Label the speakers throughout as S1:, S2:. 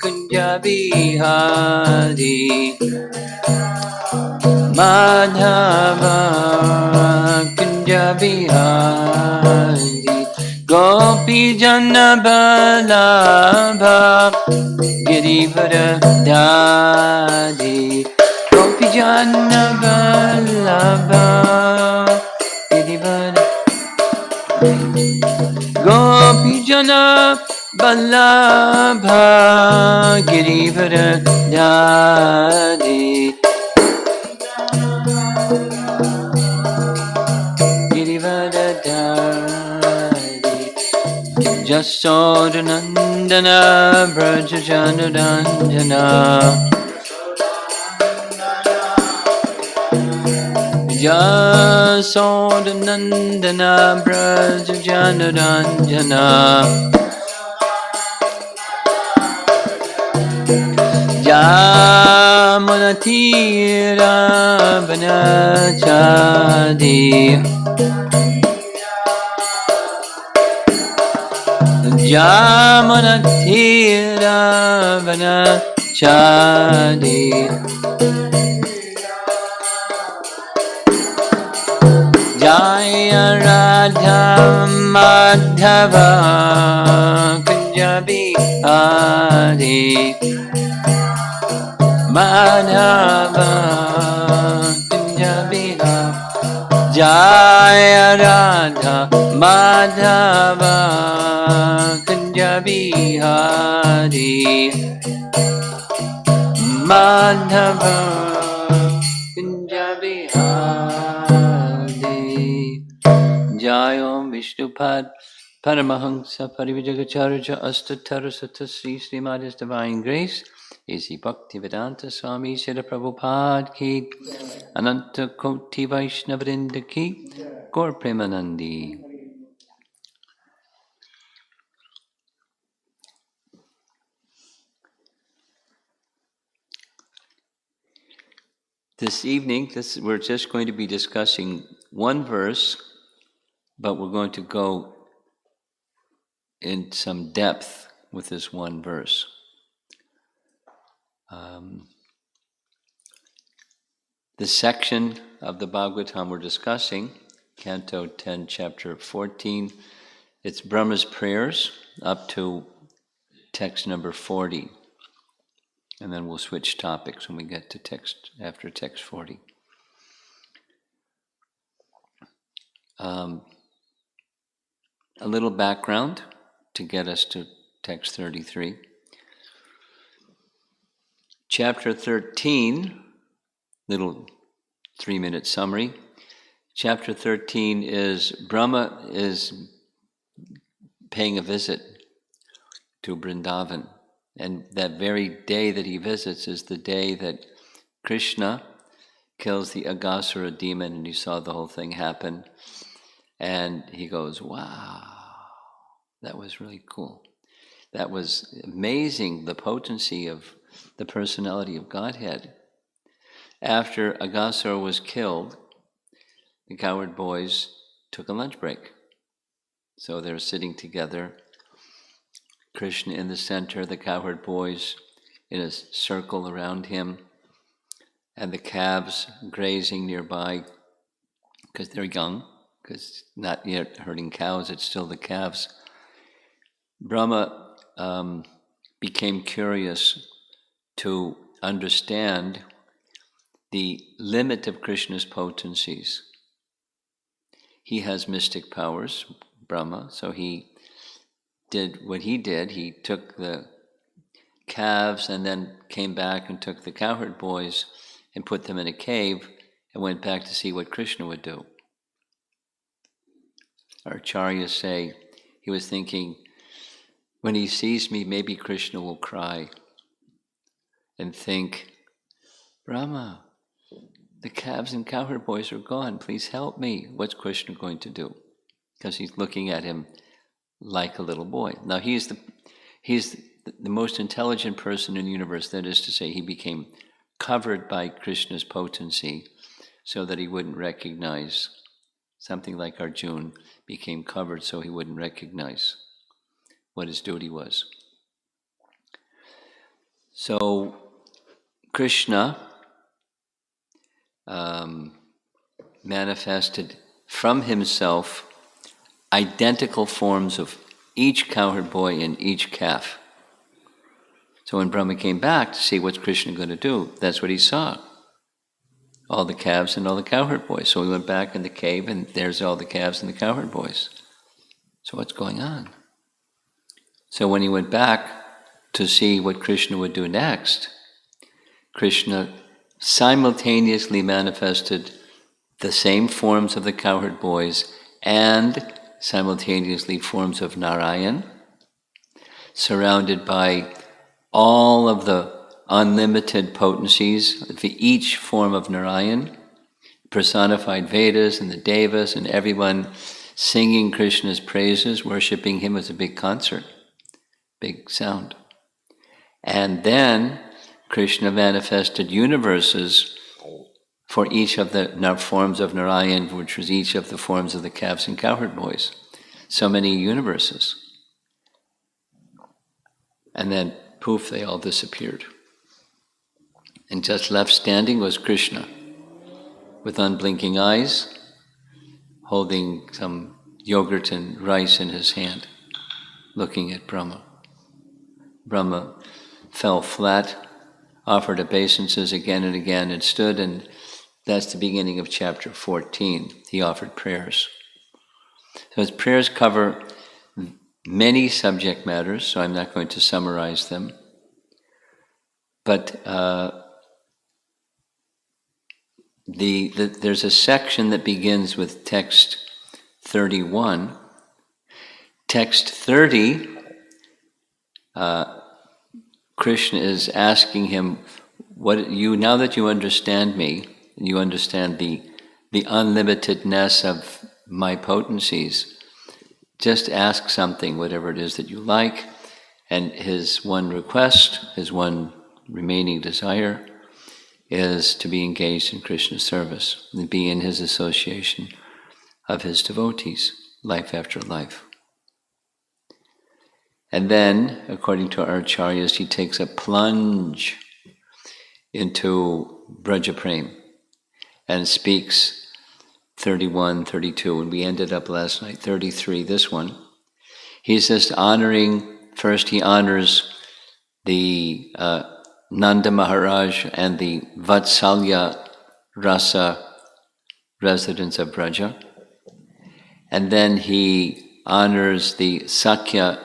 S1: Kunja Bihari Madhava Kunja Bihari Gopi Jana Balabha Girivara Dadi Gopi Jana Balabha Girivara Gopi Jana Balabha Girivara Dadi Girivara Dadi Jasodhanandana Brajajanadandana Jasodhanandana Brajajanadandana Jamanatira Vanachadi Jamanatira Vanachadi Jaya Radha Madhava Kunja Bihari Madhava Kunja Bihari Jaya Radha Madhava Kunja Bihari Madhava Kunja Bihari Jayo Vishnupad Paramahansa Parivijagacharya Astatara Satasri Srimadis Divine Grace Isi Bhaktivedanta Swami Srila Prabhupada Ki Ananta Koti Vaishnavrinda Ki Gaur Premanandi. This evening, we're just going to be discussing one verse, but we're going to go in some depth with this one verse. The section of the Bhagavatam we're discussing, Canto 10, Chapter 14, it's Brahma's prayers up to text number 40. And then we'll switch topics when we get to text, after text 40. A little background to get us to text 33. Chapter 13, little 3-minute summary. Chapter 13 is Brahma is paying a visit to Vrindavan. And that very day that he visits is the day that Krishna kills the Aghasura demon, and you saw the whole thing happen. And he goes, wow, that was really cool. That was amazing, the potency of the personality of Godhead. After Aghasura was killed, the cowherd boys took a lunch break. So they're sitting together, Krishna in the center, the cowherd boys in a circle around him, and the calves grazing nearby because they're young, because not yet herding cows, it's still the calves. Brahma became curious to understand the limit of Krishna's potencies. He has mystic powers, Brahma, so he did what he did. He took the calves and then came back and took the cowherd boys and put them in a cave and went back to see what Krishna would do. Our acharyas say he was thinking, when he sees me, maybe Krishna will cry and think, Brahma, the calves and cowherd boys are gone. Please help me. What's Krishna going to do? Because he's looking at him like a little boy. Now he's the most intelligent person in the universe. That is to say, he became covered by Krishna's potency so that he wouldn't recognize. Something like Arjuna became covered so he wouldn't recognize what his duty was. So Krishna manifested from himself identical forms of each cowherd boy and each calf. So when Brahma came back to see what's Krishna going to do, that's what he saw. All the calves and all the cowherd boys. So he went back in the cave and there's all the calves and the cowherd boys. So what's going on? So when he went back to see what Krishna would do next, Krishna simultaneously manifested the same forms of the cowherd boys and simultaneously forms of Narayan, surrounded by all of the unlimited potencies of each form of Narayan, personified Vedas and the Devas and everyone singing Krishna's praises, worshipping him as a big concert, big sound. And then Krishna manifested universes for each of the forms of Narayan, which was each of the forms of the calves and cowherd boys. So many universes. And then, poof, they all disappeared. And just left standing was Krishna, with unblinking eyes, holding some yogurt and rice in his hand, looking at Brahma. Brahma fell flat, offered obeisances again and again, and stood, and that's the beginning of chapter 14. He offered prayers. So his prayers cover many subject matters, so I'm not going to summarize them. But there's a section that begins with text 31. Text 30, Krishna is asking him, now that you understand me, and you understand the unlimitedness of my potencies, just ask something, whatever it is that you like. And his one request, his one remaining desire, is to be engaged in Krishna's service and be in his association of his devotees, life after life. And then, according to our acharyas, he takes a plunge into Braja Prem and speaks 31, 32, and we ended up last night, 33, this one. He's just first he honors the Nanda Maharaj and the Vatsalya Rasa residents of Braja. And then he honors the Sakya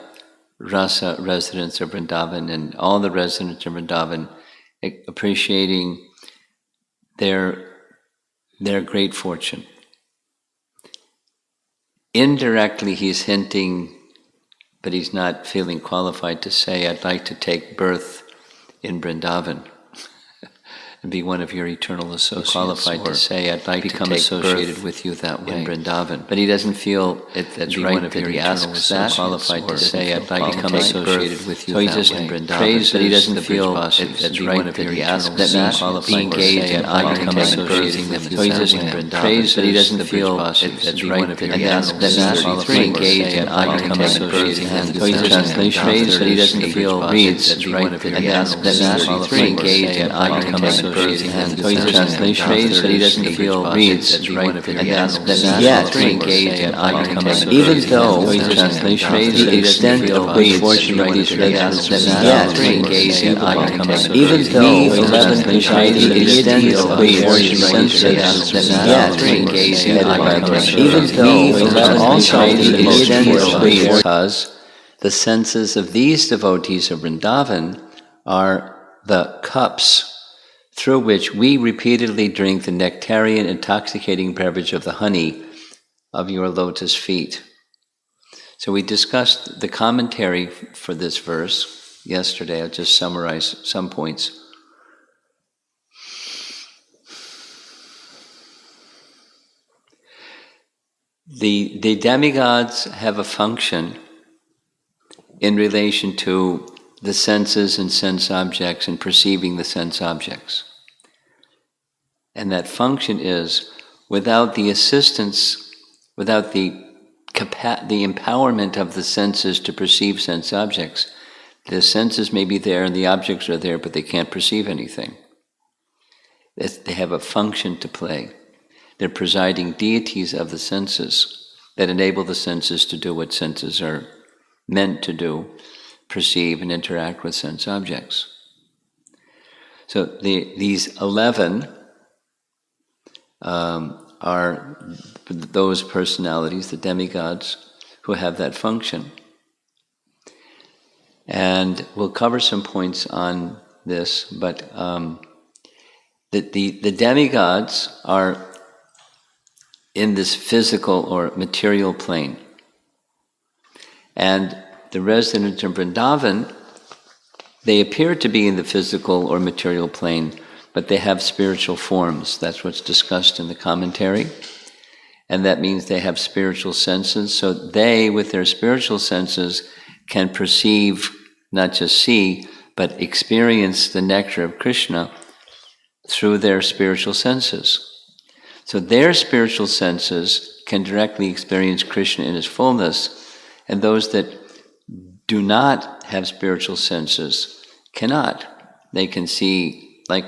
S1: Rasa residents of Vrindavan and all the residents of Vrindavan, appreciating their great fortune. Indirectly, he's hinting, but he's not feeling qualified to say, I'd like to take birth in Vrindavan and be one of your eternal associates. Qualified to say, I'd like to become associated with you that way in Vrindavan. But he doesn't feel that's right that he asks that. Qualified to say, I'd like to become associated with you that way. So he just praises, but he doesn't feel that's right that he asks that. Be engaged and I become associated with you. So he just praises, but he doesn't feel that's right that he asks that. Be engaged and I become associated with you. So he just praises, but he doesn't feel that's right that he asks that. Be engaged and I become associated. So he translation phrase that he doesn't feel reads that yet engaged in even though the translation phrase the extent of which fortune of these residents yet engaged in even though 11 the extent of which fortune of these residents yet engaged in even though 11 also the extent of which because the senses of these devotees of Vrindavan are the cups through which we repeatedly drink the nectarian intoxicating beverage of the honey of your lotus feet. So we discussed the commentary for this verse yesterday. I'll just summarize some points. The demigods have a function in relation to the senses and sense objects and perceiving the sense objects. And that function is, without the assistance, without the empowerment of the senses to perceive sense objects, The senses may be there and the objects are there, but they can't perceive anything. They have a function to play. They're presiding deities of the senses that enable the senses to do what senses are meant to do, perceive and interact with sense objects. So these 11 are those personalities, the demigods, who have that function. And we'll cover some points on this, but the demigods are in this physical or material plane. And the residents of Vrindavan, they appear to be in the physical or material plane, but they have spiritual forms. That's what's discussed in the commentary. And that means they have spiritual senses. So they, with their spiritual senses, can perceive, not just see, but experience the nectar of Krishna through their spiritual senses. So their spiritual senses can directly experience Krishna in his fullness, and those that do not have spiritual senses cannot. They can see, like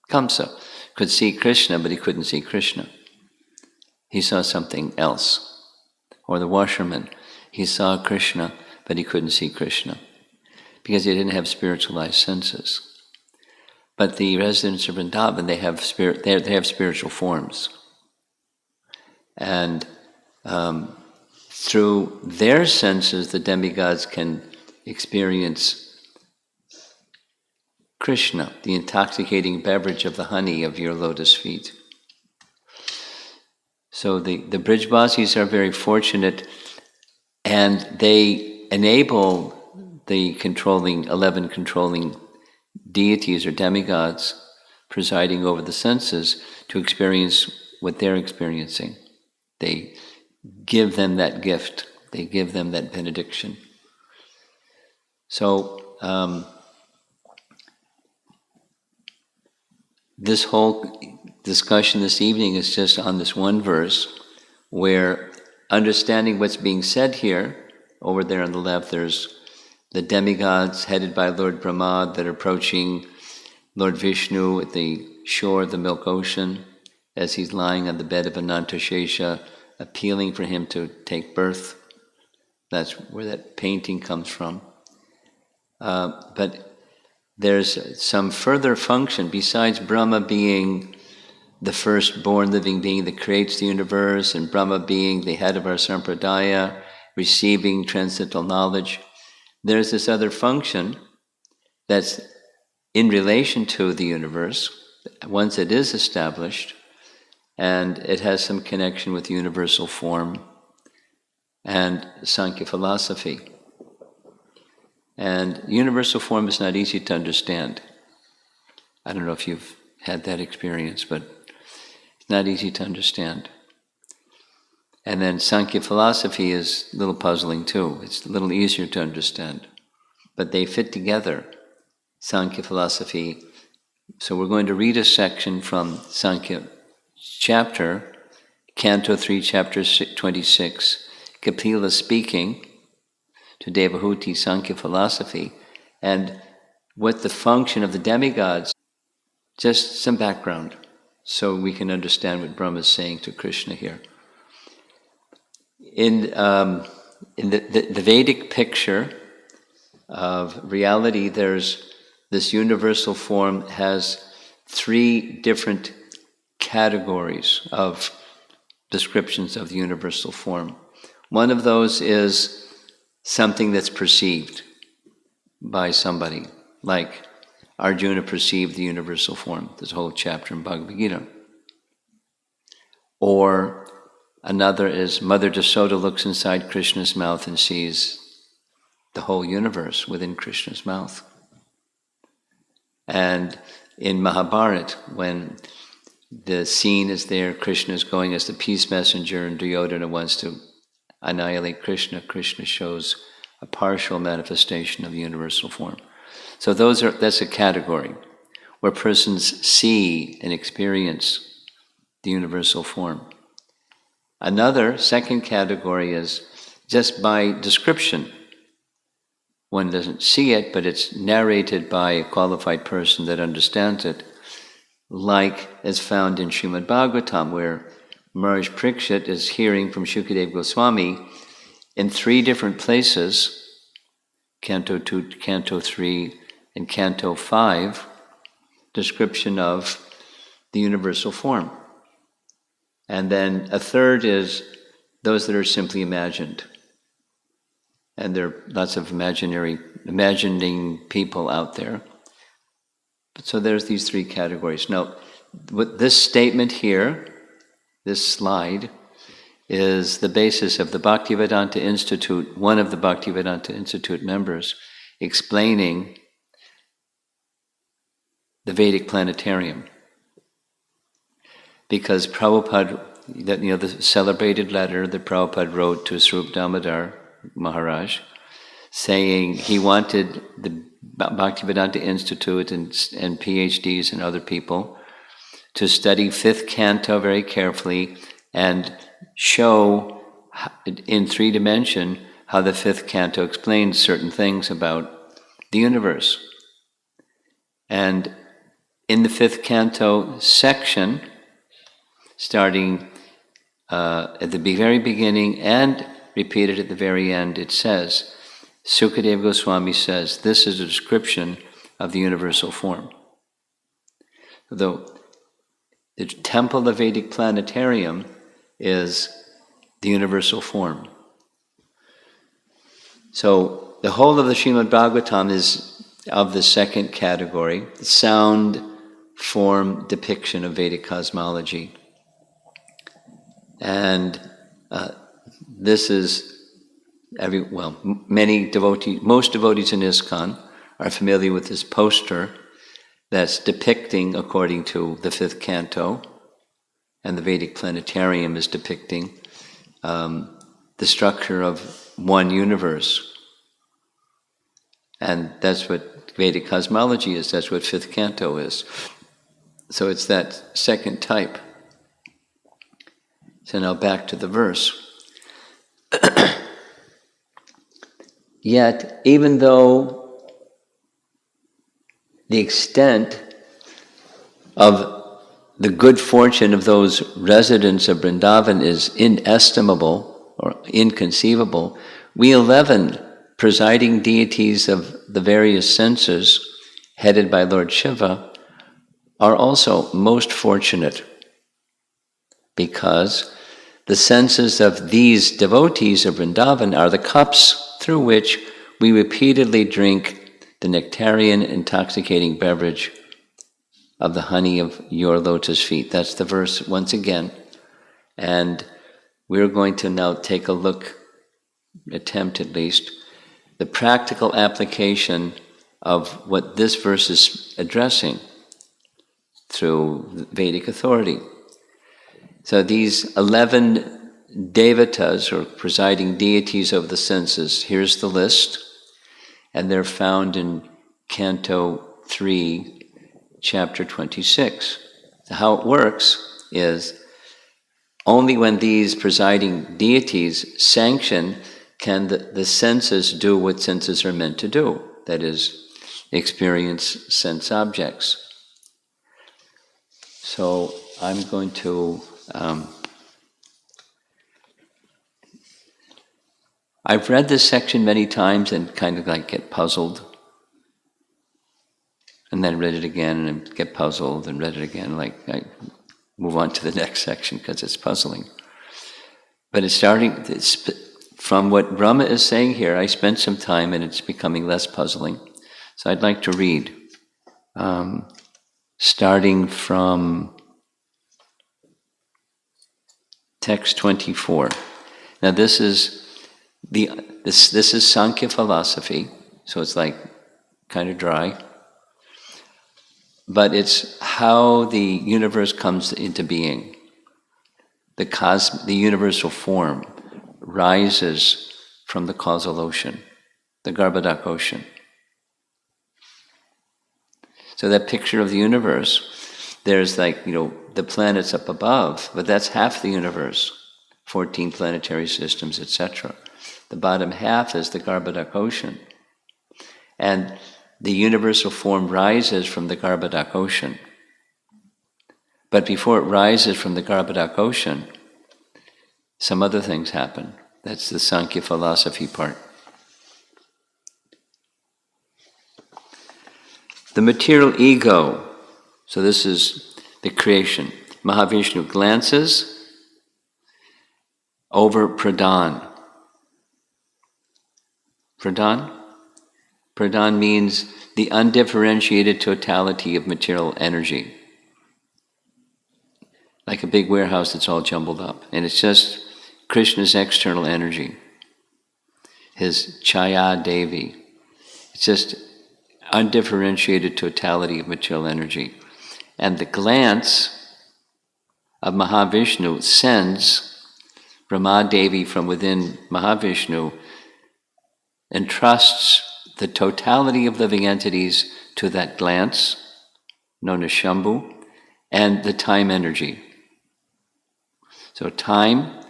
S1: Kamsa could see Krishna, but he couldn't see Krishna. He saw something else. Or the washerman, he saw Krishna, but he couldn't see Krishna because he didn't have spiritualized senses. But the residents of Vrindavan, they have spiritual forms, and through their senses, the demigods can experience Krishna, the intoxicating beverage of the honey of your lotus feet. So the Brijvasis are very fortunate, and they enable the 11 controlling deities or demigods presiding over the senses to experience what they're experiencing. They give them that gift. They give them that benediction. So this whole discussion this evening is just on this one verse, where understanding what's being said here, over there on the left, there's the demigods headed by Lord Brahma that are approaching Lord Vishnu at the shore of the Milk Ocean as he's lying on the bed of Anantashesha, appealing for him to take birth. That's where that painting comes from. But there's some further function besides Brahma being the firstborn living being that creates the universe, and Brahma being the head of our sampradaya, receiving transcendental knowledge. There's this other function that's in relation to the universe, once it is established, and it has some connection with universal form and Sankhya philosophy. And universal form is not easy to understand. I don't know if you've had that experience, but it's not easy to understand. And then Sankhya philosophy is a little puzzling too. It's a little easier to understand. But they fit together, Sankhya philosophy. So we're going to read a section from Sankhya chapter, Canto 3, chapter 26, Kapila speaking to Devahuti, Sankhya philosophy, and what the function of the demigods, just some background, so we can understand what Brahma is saying to Krishna here. In the Vedic picture of reality, there's this universal form has 3 different categories of descriptions of the universal form. One of those is something that's perceived by somebody, like Arjuna perceived the universal form. There's a whole chapter in Bhagavad Gita. Or another is Mother Yasoda looks inside Krishna's mouth and sees the whole universe within Krishna's mouth. And in Mahabharata, when the scene is there, Krishna is going as the peace messenger and Duryodhana wants to annihilate Krishna, Krishna shows a partial manifestation of the universal form. So that's a category where persons see and experience the universal form. Another, second category is just by description. one doesn't see it, but it's narrated by a qualified person that understands it, like as found in Srimad Bhagavatam, where Maharaj Parikshit is hearing from Shukadeva Goswami in 3 different places, Canto 2, Canto 3, and Canto 5, description of the universal form. And then a third is those that are simply imagined. And there are lots of imagining people out there. So there's these 3 categories. Now, with this statement here, this slide, is the basis of the Bhaktivedanta Institute, one of the Bhaktivedanta Institute members, explaining the Vedic planetarium. Because Prabhupada, the celebrated letter that Prabhupada wrote to Swarup Damodar Maharaj, saying he wanted the Bhaktivedanta Institute and PhDs and other people to study 5th canto very carefully and show in 3 dimension how the 5th canto explains certain things about the universe. And in the 5th canto section, starting at the very beginning and repeated at the very end, it says, Sukadeva Goswami says, this is a description of the universal form. The temple of Vedic planetarium is the universal form. So the whole of the Srimad Bhagavatam is of the second category, sound form depiction of Vedic cosmology. And this is most devotees in ISKCON are familiar with this poster that's depicting, according to the 5th canto, and the Vedic planetarium is depicting the structure of one universe. And that's what Vedic cosmology is, that's what 5th canto is. So it's that second type. So now back to the verse. Yet, even though the extent of the good fortune of those residents of Vrindavan is inestimable or inconceivable, we 11 presiding deities of the various senses, headed by Lord Shiva, are also most fortunate, because the senses of these devotees of Vrindavan are the cups through which we repeatedly drink the nectarian, intoxicating beverage of the honey of your lotus feet. That's the verse once again. And we're going to now take a look, attempt at least, the practical application of what this verse is addressing through Vedic authority. So these 11 devatas, or presiding deities of the senses, here's the list, and they're found in Canto 3, Chapter 26. So how it works is, only when these presiding deities sanction can the senses do what senses are meant to do, that is, experience sense objects. So I'm going to I've read this section many times and kind of like get puzzled, and then read it again and get puzzled and read it again, like I move on to the next section because it's puzzling. But it's from what Brahma is saying here, I spent some time and it's becoming less puzzling. So I'd like to read, starting from text 24. Now this is this is Sankhya philosophy, so it's like kind of dry, but it's how the universe comes into being. The universal form rises from the causal ocean, the Garbhodak ocean. So that picture of the universe, there's the planets up above, but that's half the universe, 14 planetary systems, etc. The bottom half is the Garbhodak ocean. And the universal form rises from the Garbhodak ocean. But before it rises from the Garbhodak ocean, some other things happen. That's the Sankhya philosophy part. The material ego, so this is the creation. Mahavishnu glances over Pradhan. Pradhan? Pradhan means the undifferentiated totality of material energy. Like a big warehouse that's all jumbled up. And it's just Krishna's external energy. His Chaya Devi. It's just undifferentiated totality of material energy. And the glance of Mahavishnu sends Brahma Devi from within Mahavishnu, entrusts the totality of living entities to that glance, known as Shambhu, and the time energy. So time,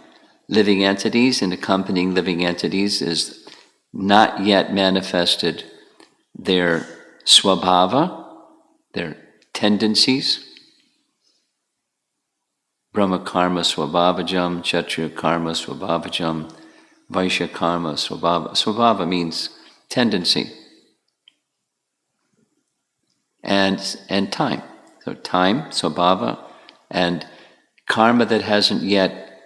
S1: living entities, and accompanying living entities is not yet manifested their swabhava, their tendencies. Brahma karma swabhavajam, Kshatriya karma swabhavajam, Vaishya karma swabhava. Swabhava means tendency. And time. So time, swabhava, and karma that hasn't yet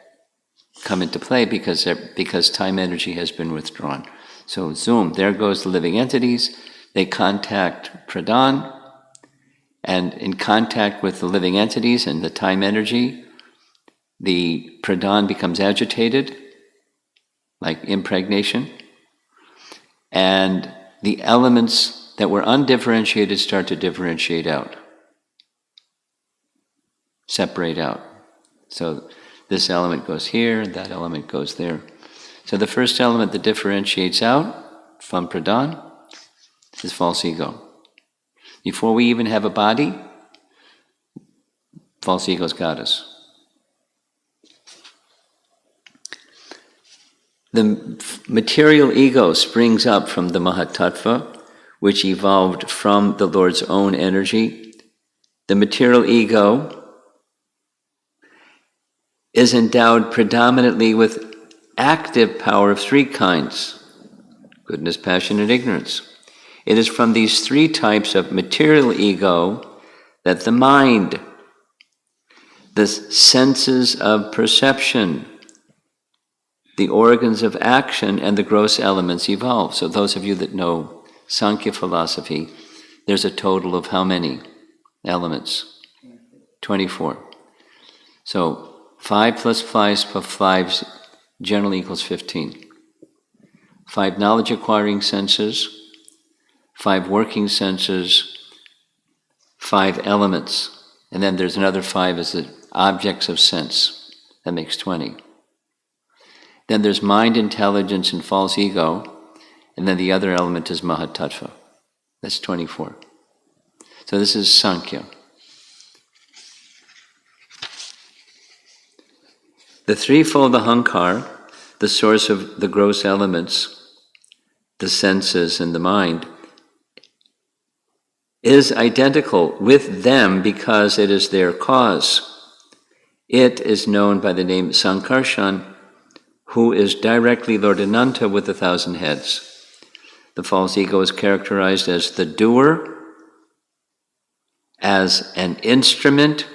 S1: come into play because time energy has been withdrawn. So zoom, there goes the living entities. They contact Pradhan, and in contact with the living entities and the time energy, the Pradhan becomes agitated, like impregnation, and the elements that were undifferentiated start to differentiate out, separate out. So this element goes here, that element goes there. So the first element that differentiates out from Pradhan is false ego. Before we even have a body, false ego's got us. The material ego springs up from the Mahatattva, which evolved from the Lord's own energy. The material ego is endowed predominantly with active power of three kinds: goodness, passion, and ignorance. It is from these three types of material ego that the mind, the senses of perception, the organs of action, and the gross elements evolve. So those of you that know Sankhya philosophy, there's a total of how many elements? 24. So 5 plus 5 plus 5 generally equals 15. 5 knowledge acquiring senses, 5 working senses, 5 elements, and then there's another 5 as the objects of sense. That makes 20. Then there's mind, intelligence, and false ego, and then the other element is Mahatattva. That's 24. So this is Sankhya. The threefold Ahankar, the source of the gross elements, the senses and the mind, is identical with them because it is their cause. It is known by the name Sankarshan, who is directly Lord Ananta with 1,000 heads. The false ego is characterized as the doer, as an instrument,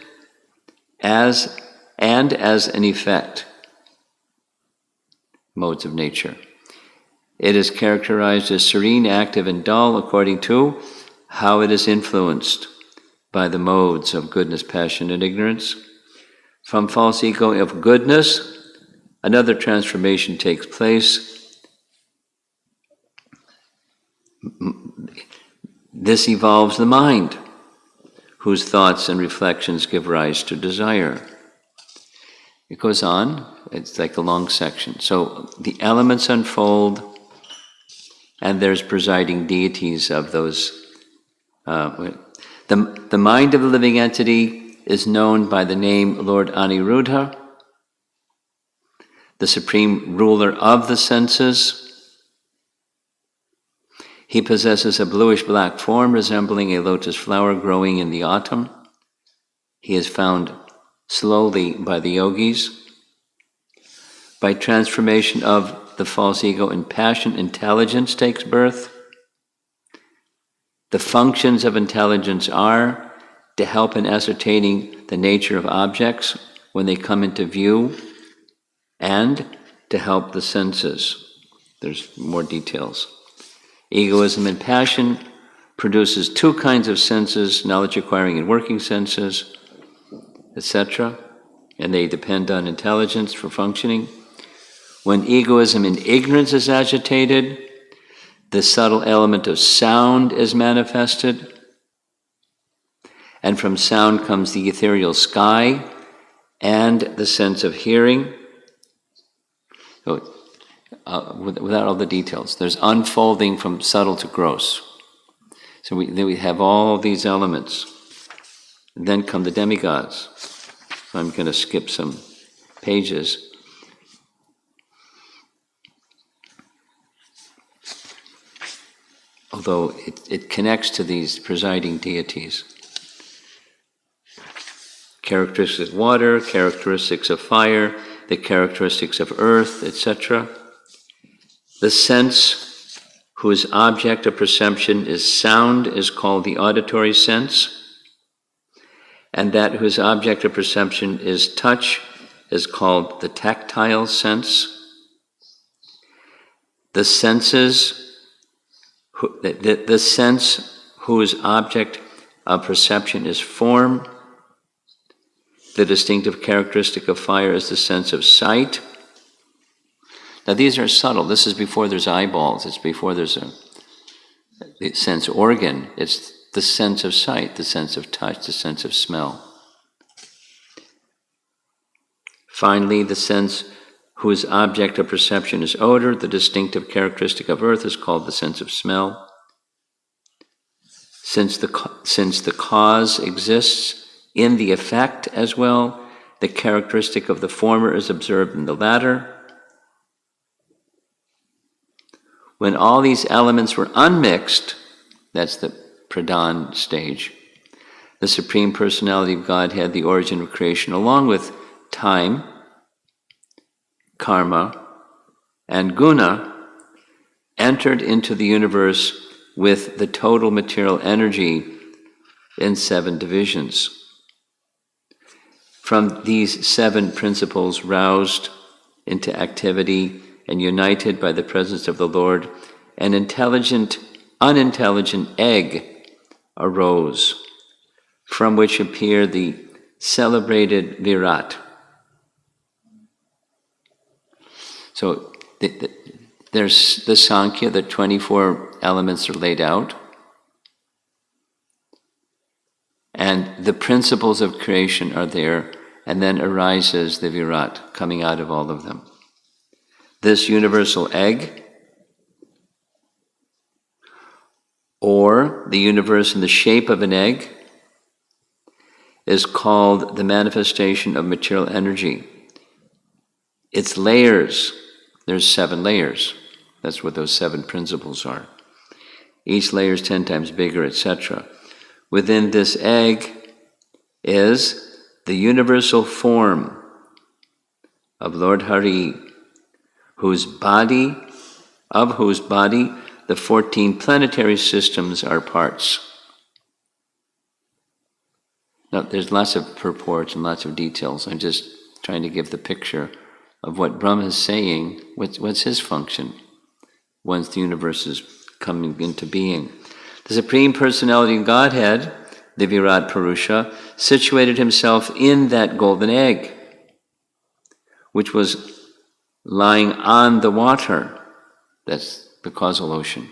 S1: as an effect. Modes of nature. It is characterized as serene, active, and dull according to how it is influenced by the modes of goodness, passion, and ignorance. From false ego of goodness, another transformation takes place. This evolves the mind, whose thoughts and reflections give rise to desire. It goes on, it's like a long section. So the elements unfold, and there's presiding deities of those. The mind of the living entity is known by the name Lord Aniruddha, the supreme ruler of the senses. He possesses a bluish-black form resembling a lotus flower growing in the autumn. He is found slowly by the yogis. By transformation of the false ego in passion, intelligence takes birth. The functions of intelligence are to help in ascertaining the nature of objects when they come into view, and to help the senses. There's more details. Egoism and passion produces two kinds of senses, knowledge-acquiring and working senses, etc., and they depend on intelligence for functioning. When egoism and ignorance is agitated, the subtle element of sound is manifested, and from sound comes the ethereal sky and the sense of hearing. So, without all the details, there's unfolding from subtle to gross. So we have all these elements. And then come the demigods. I'm going to skip some pages. Although it connects to these presiding deities. Characteristics of water, characteristics of fire, the characteristics of earth, etc. The sense whose object of perception is sound is called the auditory sense, and that whose object of perception is touch is called the tactile sense. The senses, the sense whose object of perception is form. The distinctive characteristic of fire is the sense of sight. Now these are subtle. This is before there's eyeballs. It's before there's a sense organ. It's the sense of sight, the sense of touch, the sense of smell. Finally, the sense whose object of perception is odor. The distinctive characteristic of earth is called the sense of smell. Since the cause exists in the effect as well, the characteristic of the former is observed in the latter. When all these elements were unmixed, that's the pradhan stage, the Supreme Personality of Godhead, the origin of creation, along with time, karma, and guna, entered into the universe with the total material energy in 7 divisions. From these 7 principles roused into activity and united by the presence of the Lord, an intelligent, unintelligent egg arose, from which appeared the celebrated Virat. So there's the Sankhya, the 24 elements are laid out, and the principles of creation are there, and then arises the Virat coming out of all of them. This universal egg, or the universe in the shape of an egg, is called the manifestation of material energy. Its layers, there's 7 layers. That's what those 7 principles are. Each layer is 10 times bigger, etc. Within this egg is the universal form of Lord Hari, of whose body the 14 planetary systems are parts. Now, there's lots of purports and lots of details. I'm just trying to give the picture of what Brahma is saying. What's his function once the universe is coming into being? The Supreme Personality of Godhead, the Virat Purusha, situated himself in that golden egg, which was lying on the water. That's the causal ocean.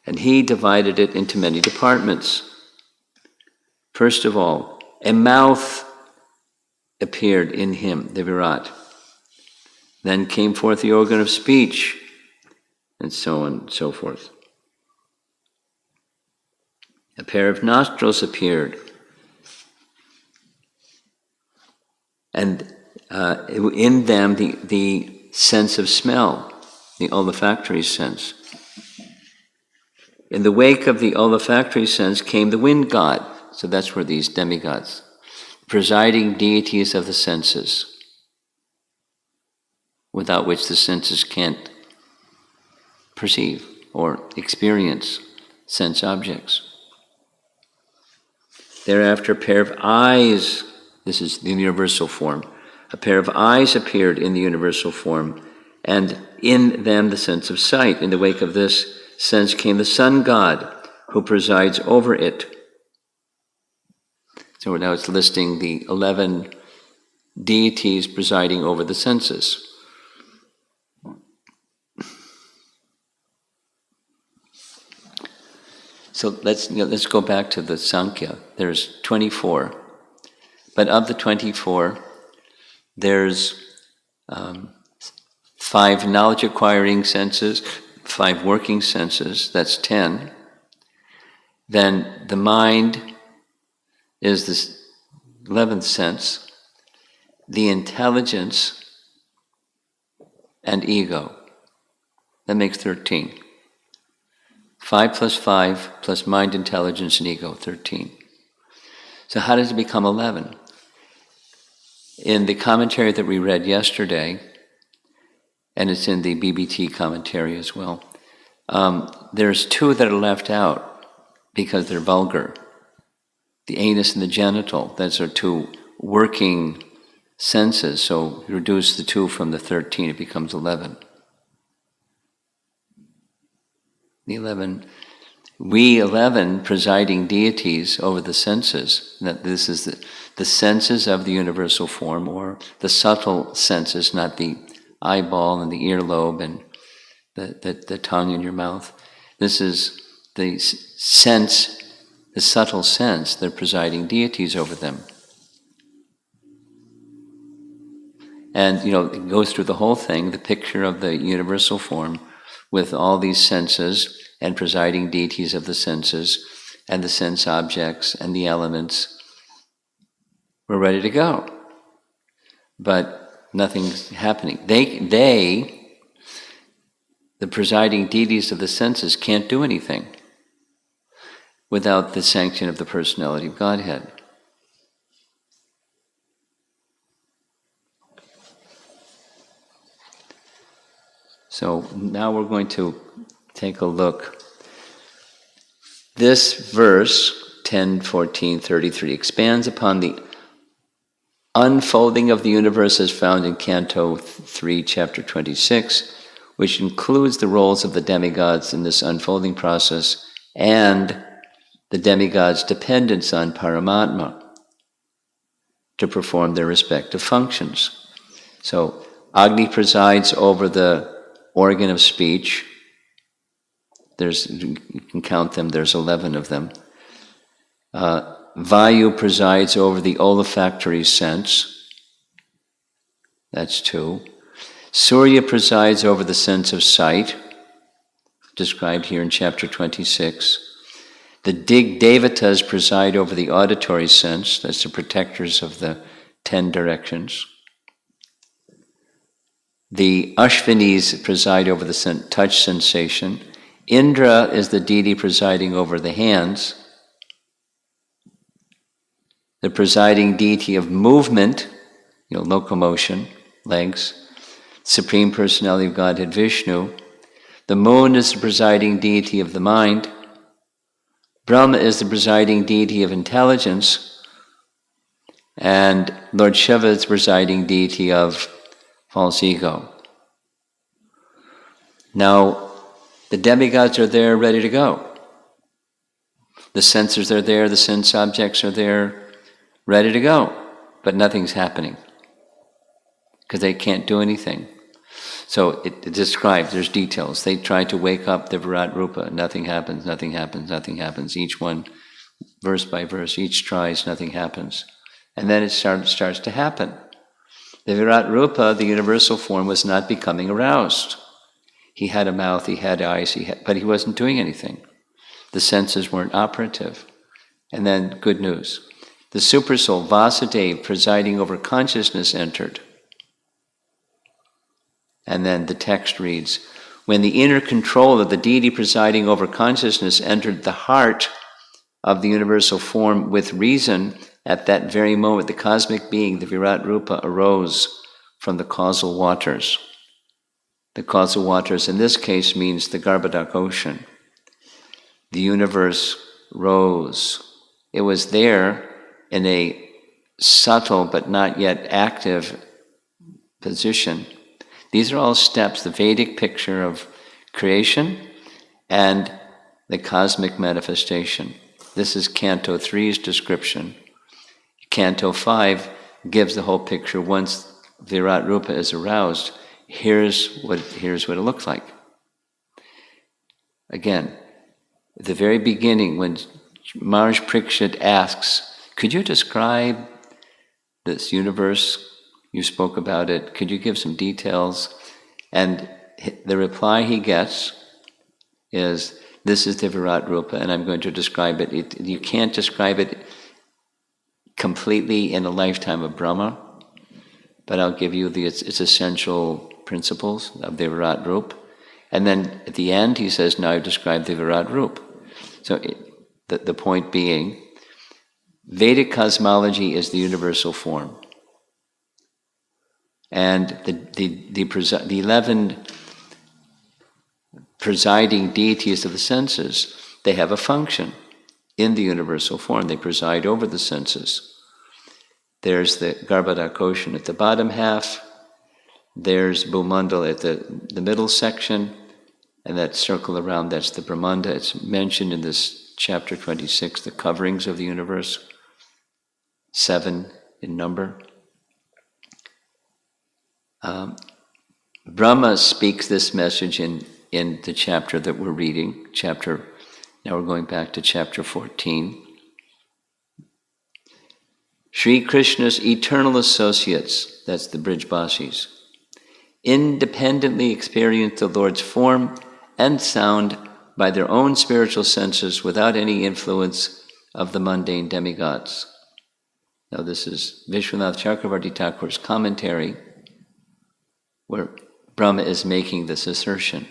S1: And he divided it into many departments. First of all, a mouth appeared in him, the Virat. Then came forth the organ of speech, and so on and so forth. A pair of nostrils appeared, and in them the sense of smell, the olfactory sense. In the wake of the olfactory sense came the wind god. So that's where these demigods, presiding deities of the senses, without which the senses can't perceive or experience sense objects. Thereafter, a pair of eyes, this is the universal form, a pair of eyes appeared in the universal form, and in them the sense of sight. In the wake of this sense came the sun god, who presides over it. So now it's listing the 11 deities presiding over the senses. So let's go back to the Sankhya. There's 24, but of the 24, there's 5 knowledge-acquiring senses, 5 working senses, that's 10. Then the mind is this 11th sense, the intelligence and ego. That makes 13. 5 plus 5 plus mind, intelligence, and ego, 13. So how does it become 11? In the commentary that we read yesterday, and it's in the BBT commentary as well, there's 2 that are left out because they're vulgar. The anus and the genital, those are 2 working senses, so you reduce the 2 from the 13, it becomes 11. The 11, we 11 presiding deities over the senses. That this is the senses of the universal form, or the subtle senses, not the eyeball and the earlobe and the tongue in your mouth. This is the sense, the subtle sense, they're presiding deities over them. And, it goes through the whole thing, the picture of the universal form with all these senses and presiding deities of the senses and the sense objects and the elements. We're ready to go. But nothing's happening. They, the presiding deities of the senses, can't do anything without the sanction of the personality of Godhead. So now we're going to take a look. This verse, 10:14:33, expands upon the unfolding of the universe as found in Canto 3, Chapter 26, which includes the roles of the demigods in this unfolding process and the demigods' dependence on Paramatma to perform their respective functions. So Agni presides over the organ of speech. You can count them, there's 11 of them. Vayu presides over the olfactory sense. That's 2. Surya presides over the sense of sight, described here in chapter 26. The Devatas preside over the auditory sense, that's the protectors of the 10 directions. The Ashvinis preside over the touch sensation. Indra is the deity presiding over the hands. The presiding deity of movement, locomotion, legs. Supreme Personality of Godhead Vishnu. The moon is the presiding deity of the mind. Brahma is the presiding deity of intelligence. And Lord Shiva is the presiding deity of false ego. Now, the demigods are there ready to go. The sensors are there, the sense objects are there ready to go, but nothing's happening because they can't do anything. So it describes, there's details. They try to wake up the Virat Rupa, nothing happens, nothing happens, nothing happens. Each one, verse by verse, each tries, nothing happens. And then it starts to happen. The Virat Rupa, the universal form, was not becoming aroused. He had a mouth, he had eyes, but he wasn't doing anything. The senses weren't operative. And then, good news. The Supersoul, Vasudeva, presiding over consciousness, entered. And then the text reads, When the inner control of the deity presiding over consciousness entered the heart of the universal form with reason, at that very moment the cosmic being, the Virat Rupa, arose from the causal waters. The causal waters in this case means the Garbhodak ocean. The universe rose. It was there in a subtle but not yet active position. These are all steps, the Vedic picture of creation and the cosmic manifestation. This is Canto 3's description. Canto 5 gives the whole picture. Once Virat Rupa is aroused, here's what it looks like. Again, at the very beginning, when Maharaj Parikshit asks, could you describe this universe? You spoke about it. Could you give some details? And the reply he gets is, this is the Virat Rupa, and I'm going to describe it. You can't describe it completely in a lifetime of Brahma, but I'll give you its essential principles of the Virat Rupa. And then at the end he says, now I've described the Virat Rupa. So the point being, Vedic cosmology is the universal form. And the 11 presiding deities of the senses, they have a function in the universal form. They preside over the senses. There's the Garbhodak ocean at the bottom half. There's Bhumandal at the middle section. And that circle around, that's the Brahmanda. It's mentioned in this chapter 26, the coverings of the universe, 7 in number. Brahma speaks this message in the chapter that we're reading, now we're going back to chapter 14. Sri Krishna's eternal associates, that's the Brijbasis, independently experience the Lord's form and sound by their own spiritual senses without any influence of the mundane demigods. Now this is Vishwanath Chakravarti Thakur's commentary, where Brahma is making this assertion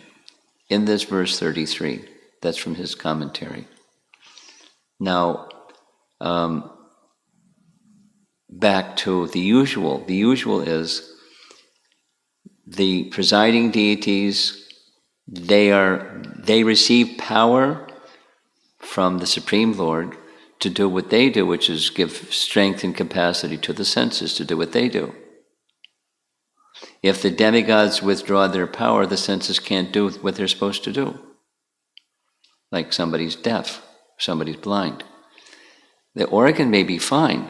S1: in this verse 33. That's from his commentary. Now, back to the usual. The usual is the presiding deities, they receive power from the Supreme Lord to do what they do, which is give strength and capacity to the senses to do what they do. If the demigods withdraw their power, the senses can't do what they're supposed to do. Like somebody's deaf, somebody's blind. The organ may be fine.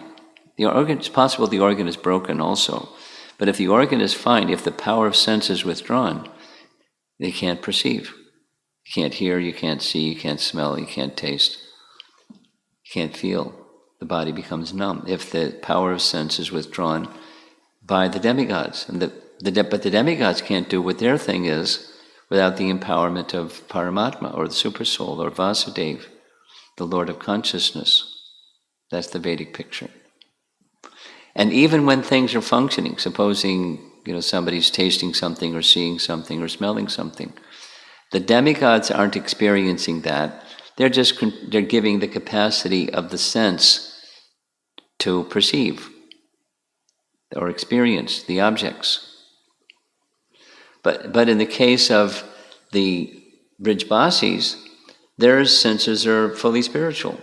S1: It's possible the organ is broken also. But if the organ is fine, if the power of sense is withdrawn, they can't perceive. You can't hear, you can't see, you can't smell, you can't taste, you can't feel. The body becomes numb if the power of sense is withdrawn by the demigods. But the demigods can't do what their thing is without the empowerment of Paramatma, or the Supersoul, or Vasudeva, the Lord of Consciousness. That's the Vedic picture. And even when things are functioning, supposing somebody's tasting something or seeing something or smelling something, the demigods aren't experiencing that. They're giving the capacity of the sense to perceive or experience the objects. But in the case of the Brijbasis, their senses are fully spiritual.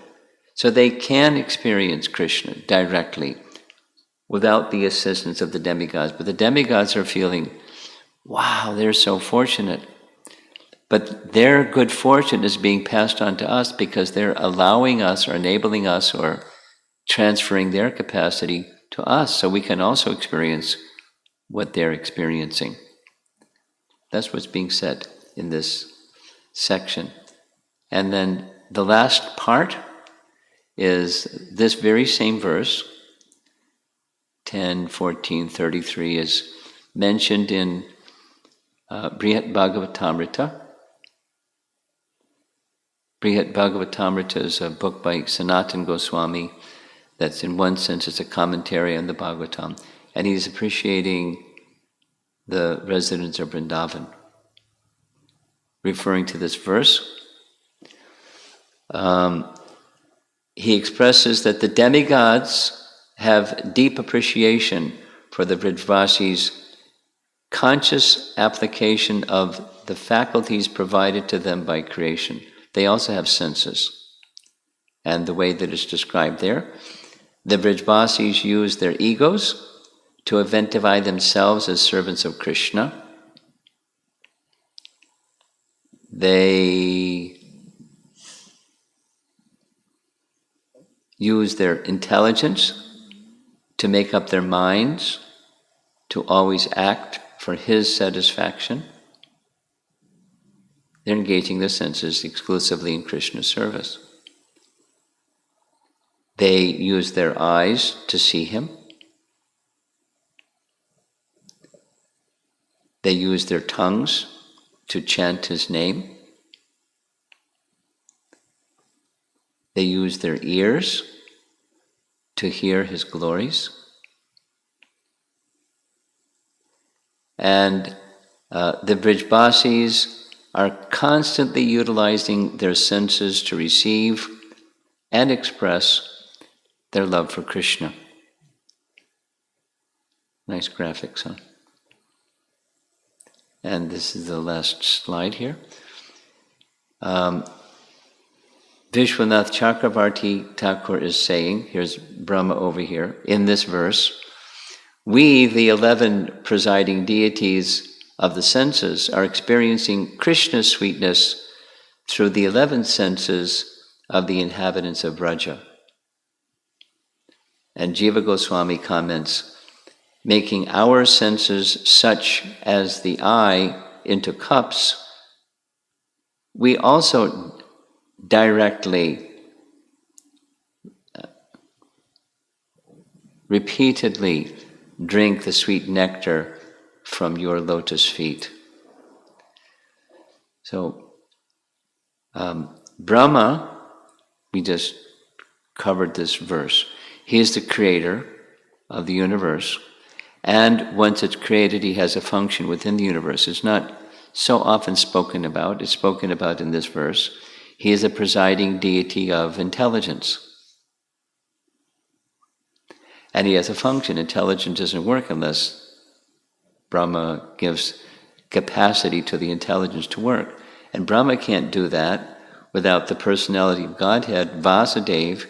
S1: So they can experience Krishna directly without the assistance of the demigods. But the demigods are feeling, wow, they're so fortunate. But their good fortune is being passed on to us because they're allowing us or enabling us or transferring their capacity to us so we can also experience what they're experiencing. That's what's being said in this section. And then the last part is this very same verse, 10, 14, 33, is mentioned in Brihat Bhagavatamrita. Brihat Bhagavatamrita is a book by Sanatana Goswami that's, in one sense, it's a commentary on the Bhagavatam. And he's appreciating the residents of Vrindavan. referring to this verse. He expresses that the demigods have deep appreciation for the Vrajvasi's conscious application of the faculties provided to them by creation. They also have senses. And the way that it's described there, the Vrajvasis use their egos to identify themselves as servants of Krishna. They use their intelligence to make up their minds to always act for his satisfaction. They're engaging their senses exclusively in Krishna's service. They use their eyes to see him. They use their tongues to chant his name. They use their ears to hear his glories. And the Vrajvasis are constantly utilizing their senses to receive and express their love for Krishna. Nice graphics, huh? And this is the last slide here. Vishwanath Chakravarti Thakur is saying, here's Brahma over here, in this verse, we, the 11 presiding deities of the senses, are experiencing Krishna's sweetness through the 11 senses of the inhabitants of Vraja. And Jiva Goswami comments, making our senses such as the eye into cups, we also directly, repeatedly drink the sweet nectar from your lotus feet. So, Brahma, we just covered this verse. He is the creator of the universe, and once it's created, he has a function within the universe. It's not so often spoken about. It's spoken about in this verse. He is a presiding deity of intelligence. And he has a function. Intelligence doesn't work unless Brahma gives capacity to the intelligence to work. And Brahma can't do that without the personality of Godhead, Vasudeva,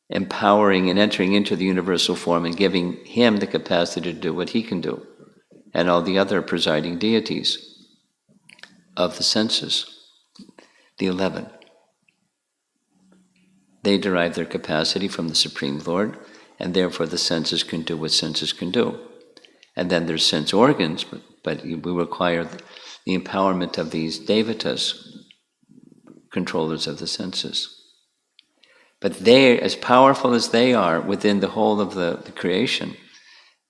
S1: empowering and entering into the universal form and giving him the capacity to do what he can do, and all the other presiding deities of the senses, the 11. They derive their capacity from the Supreme Lord, and therefore the senses can do what senses can do. And then there's sense organs, but we require the empowerment of these devatas, controllers of the senses. But they, as powerful as they are within the whole of the creation,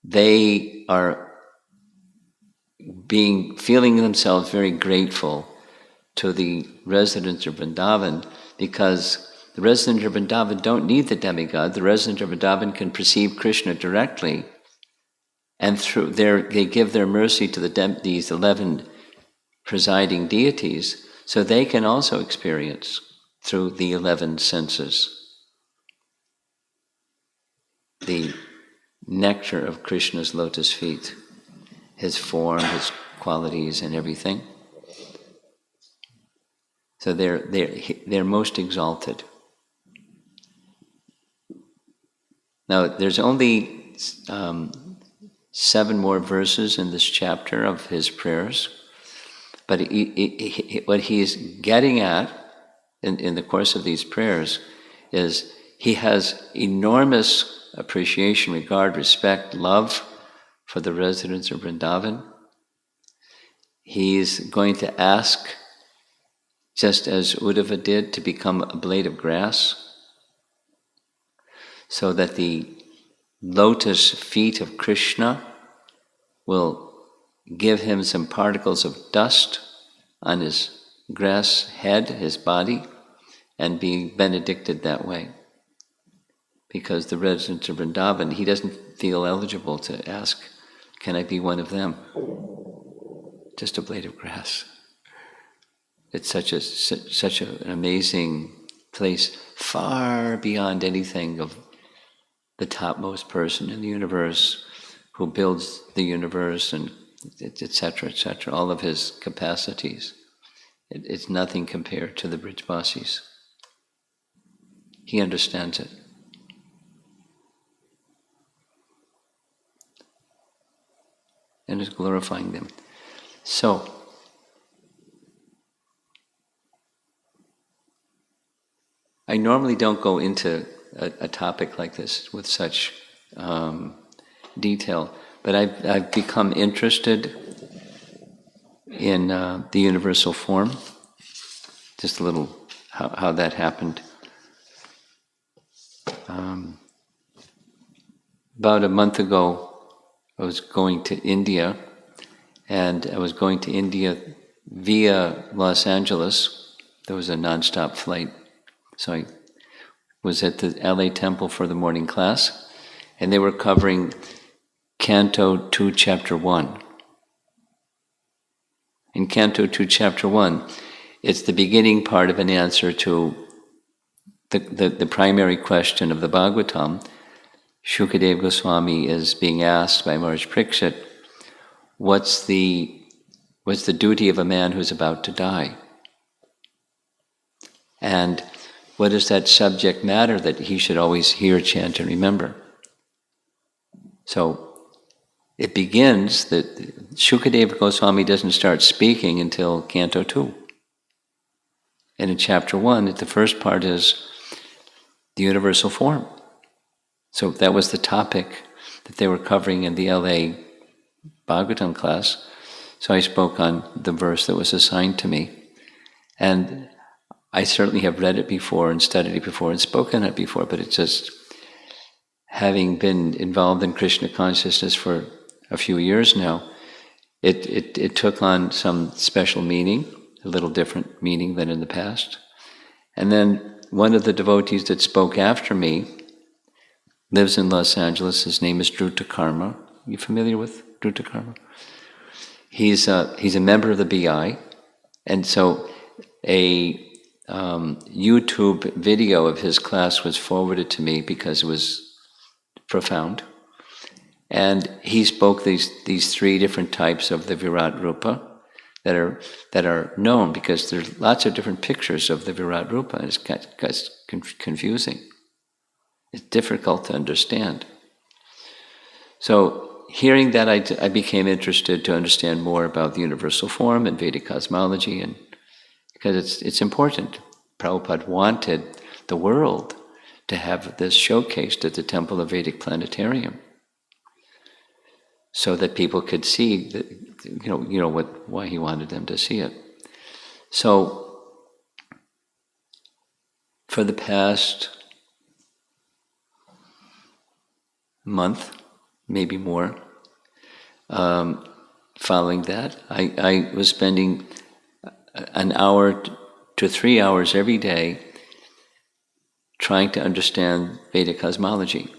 S1: they are feeling themselves very grateful to the residents of Vrindavan, because the residents of Vrindavan don't need the demigod. The residents of Vrindavan can perceive Krishna directly, and through they give their mercy to these 11 presiding deities, so they can also experience through the 11 senses the nectar of Krishna's lotus feet, his form, his qualities, and everything. So they're most exalted. Now, there's only 7 more verses in this chapter of his prayers, but what he's getting at in the course of these prayers is he has enormous appreciation, regard, respect, love for the residents of Vrindavan. He's going to ask, just as Uddhava did, to become a blade of grass, so that the lotus feet of Krishna will give him some particles of dust on his grass head, his body, and be benedicted that way. Because the residents of Vrindavan, he doesn't feel eligible to ask, can I be one of them? Just a blade of grass. It's such an amazing place, far beyond anything of the topmost person in the universe who builds the universe and etc., etc., all of his capacities. It's nothing compared to the Brijvasis. He understands it. And is glorifying them. So, I normally don't go into a topic like this with such detail, but I've become interested in the universal form. Just a little how that happened. About a month ago, I was going to India, and I was going to India via Los Angeles. There was a nonstop flight. So I was at the LA Temple for the morning class, and they were covering Canto 2, Chapter 1. In Canto 2, Chapter 1, it's the beginning part of an answer to the primary question of the Bhagavatam. Shukadeva Goswami is being asked by Maharaj Parikshit, what's the duty of a man who's about to die? And what is that subject matter that he should always hear, chant, and remember? So it begins that Shukadeva Goswami doesn't start speaking until Canto 2. And in Chapter 1, the first part is the universal form. So that was the topic that they were covering in the LA Bhagavatam class. So I spoke on the verse that was assigned to me. And I certainly have read it before and studied it before and spoken it before, but it's just, having been involved in Krishna consciousness for a few years now, it took on some special meaning, a little different meaning than in the past. And then one of the devotees that spoke after me lives in Los Angeles. His name is Dhruta Karma. You familiar with Dhruta Karma? He's a member of the BI, and so a YouTube video of his class was forwarded to me because it was profound. And he spoke these three different types of the Virat Rupa that are known, because there's lots of different pictures of the Virat Rupa, and it's confusing. It's difficult to understand. So hearing that, I became interested to understand more about the universal form and Vedic cosmology, and because it's important. Prabhupada wanted the world to have this showcased at the Temple of Vedic Planetarium, so that people could see that, why he wanted them to see it. So for the past month, maybe more, following that, I was spending an hour to 3 hours every day trying to understand Vedic cosmology.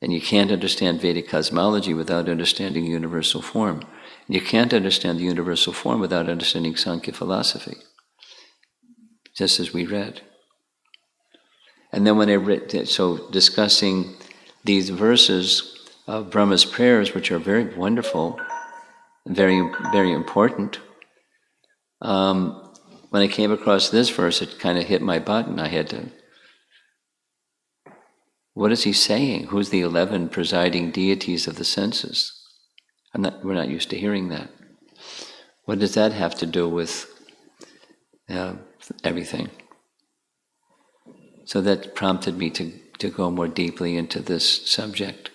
S1: And you can't understand Vedic cosmology without understanding universal form. And you can't understand the universal form without understanding Sankhya philosophy, just as we read. And then when I read, so discussing these verses of Brahma's prayers, which are very wonderful, and very, very important, when I came across this verse, it kind of hit my button. I had to, what is he saying? Who's the 11 presiding deities of the senses? We're not used to hearing that. What does that have to do with everything? So that prompted me to go more deeply into this subject.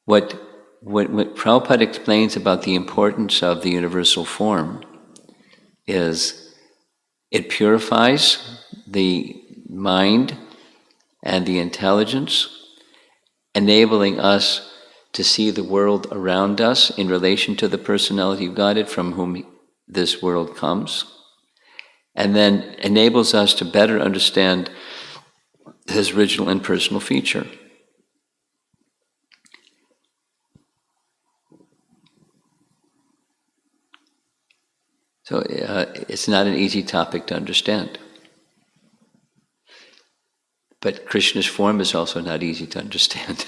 S1: What Prabhupada explains about the importance of the universal form is it purifies the mind and the intelligence, enabling us to see the world around us in relation to the personality of Godhead from whom this world comes, and then enables us to better understand his original and personal feature. So it's not an easy topic to understand. But Krishna's form is also not easy to understand.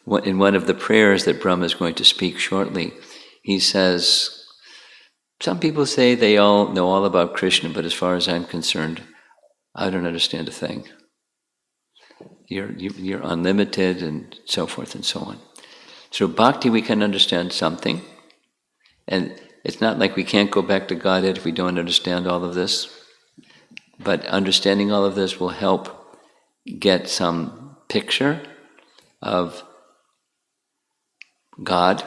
S1: In one of the prayers that Brahma is going to speak shortly, he says, some people say they all know all about Krishna, but as far as I'm concerned, I don't understand a thing. You're unlimited and so forth and so on. Through bhakti we can understand something, and it's not like we can't go back to Godhead if we don't understand all of this, but understanding all of this will help get some picture of God,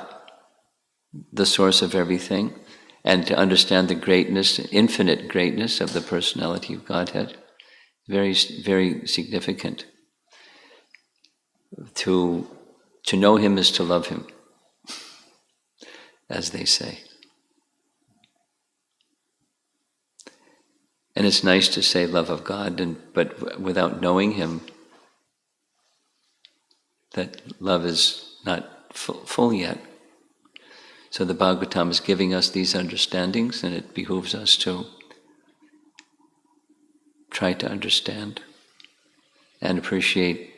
S1: the source of everything, and to understand the greatness, infinite greatness of the personality of Godhead. Very, very significant. To know Him is to love Him, as they say. And it's nice to say love of God, but without knowing Him, that love is not full yet. So the Bhagavatam is giving us these understandings, and it behooves us to try to understand and appreciate,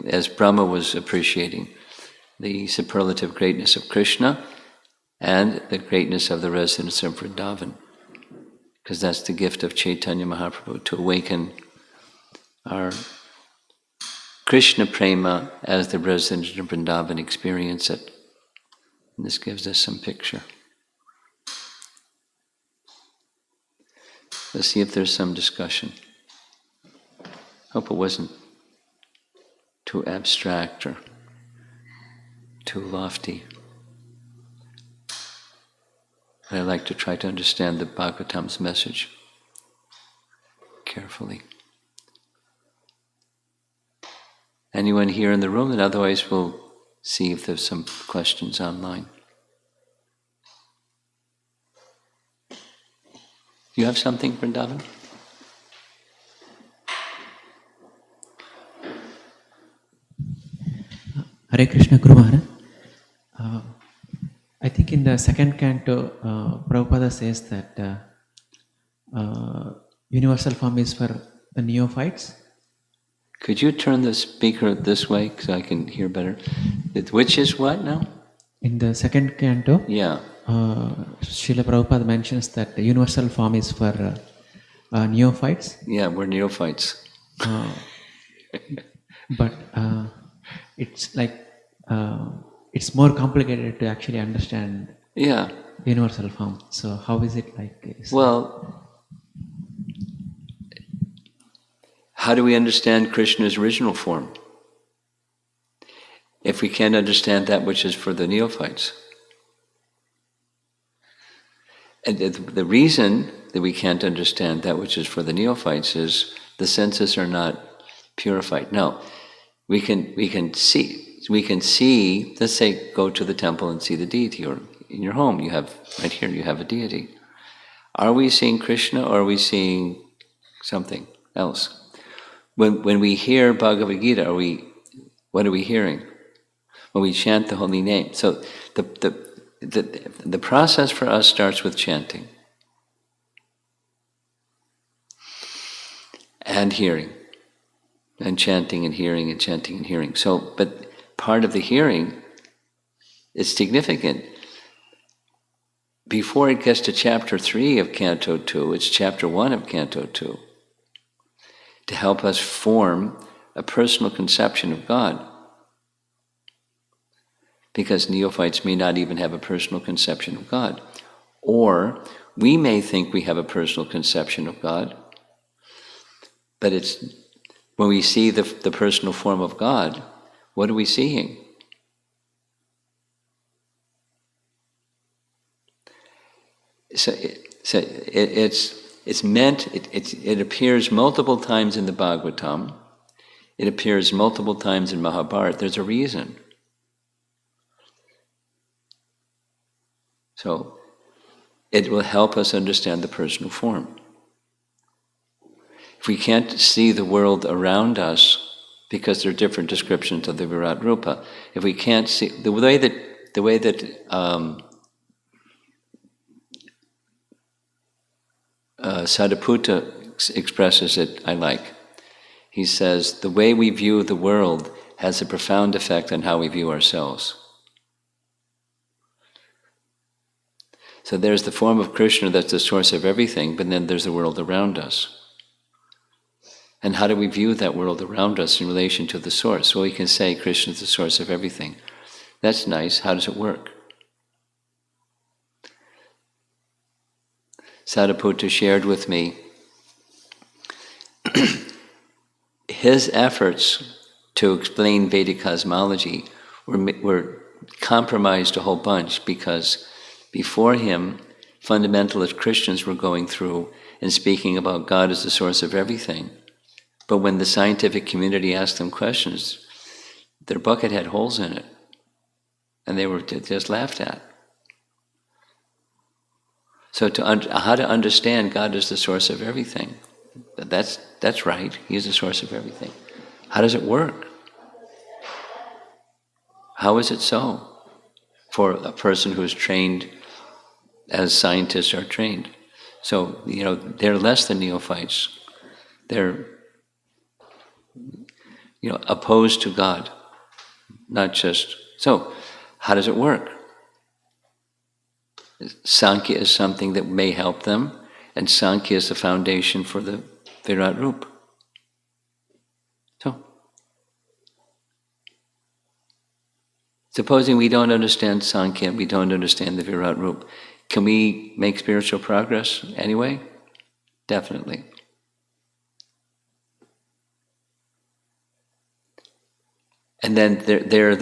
S1: as Brahma was appreciating, the superlative greatness of Krishna and the greatness of the residents of Vrindavan. Because that's the gift of Chaitanya Mahaprabhu, to awaken our Krishna prema as the residents of Vrindavan experience it. And this gives us some picture. Let's see if there's some discussion. Hope it wasn't too abstract or too lofty. But I like to try to understand the Bhagavatam's message carefully. Anyone here in the room? And otherwise we'll see if there's some questions online. Do you have something, Vrindavan?
S2: Hare Krishna, Guru Maharaj. I think in the second canto, Prabhupada says that universal form is for the neophytes.
S1: Could you turn the speaker this way so I can hear better? Which is what now?
S2: In the second canto,
S1: yeah.
S2: Srila Prabhupada mentions that the universal form is for neophytes.
S1: Yeah, we're neophytes.
S2: But it's like it's more complicated to actually understand universal form. So how is it like?
S1: Well, how do we understand Krishna's original form if we can't understand that which is for the neophytes? And the reason that we can't understand that which is for the neophytes is the senses are not purified. No, we can see. Let's say go to the temple and see the deity, or in your home you have right here you have a deity. Are we seeing Krishna, or are we seeing something else? When we hear Bhagavad Gita, what are we hearing? When we chant the holy name. So the process for us starts with chanting and hearing, and chanting and hearing and chanting and hearing. So, but part of the hearing is significant. Before it gets to chapter 3 of Canto 2, it's chapter 1 of Canto 2, to help us form a personal conception of God. Because neophytes may not even have a personal conception of God. Or we may think we have a personal conception of God, but it's when we see the personal form of God, what are we seeing? So it's meant, it appears multiple times in the Bhagavatam, it appears multiple times in Mahabharata. There's a reason. So it will help us understand the personal form. If we can't see the world around us, because there are different descriptions of the Virat Rupa, if we can't see the way that Sadhuputta expresses it, I like. He says, the way we view the world has a profound effect on how we view ourselves. So there's the form of Krishna that's the source of everything, but then there's the world around us. And how do we view that world around us in relation to the source? Well, we can say Krishna is the source of everything. That's nice. How does it work? Sadhuputta shared with me his efforts to explain Vedic cosmology were compromised a whole bunch because before him, fundamentalist Christians were going through and speaking about God as the source of everything. But when the scientific community asked them questions, their bucket had holes in it, and they were just laughed at. So how to understand God as the source of everything, that's right, He is the source of everything. How does it work? How is it so for a person who's trained as scientists are trained? So, they're less than neophytes. They're, opposed to God, not just... So, how does it work? Sankhya is something that may help them, and Sankhya is the foundation for the Virat Rup. So, supposing we don't understand Sankhya, we don't understand the Virat Rup, can we make spiritual progress anyway? Definitely. And then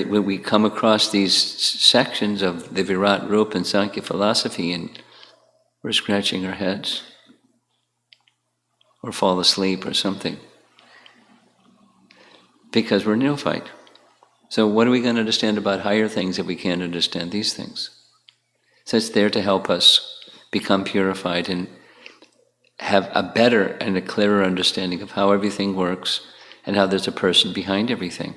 S1: when we come across these sections of the Virat Rup and Sankhya philosophy, and we're scratching our heads, or fall asleep or something, because we're neophyte. So what are we going to understand about higher things if we can't understand these things? So it's there to help us become purified and have a better and a clearer understanding of how everything works and how there's a person behind everything.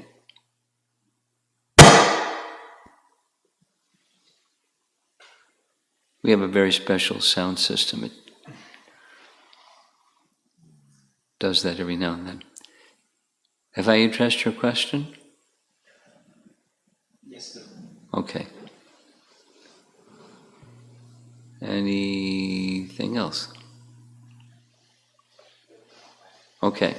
S1: We have a very special sound system. It does that every now and then. Have I addressed your question?
S2: Yes, sir.
S1: Okay. Anything else? Okay.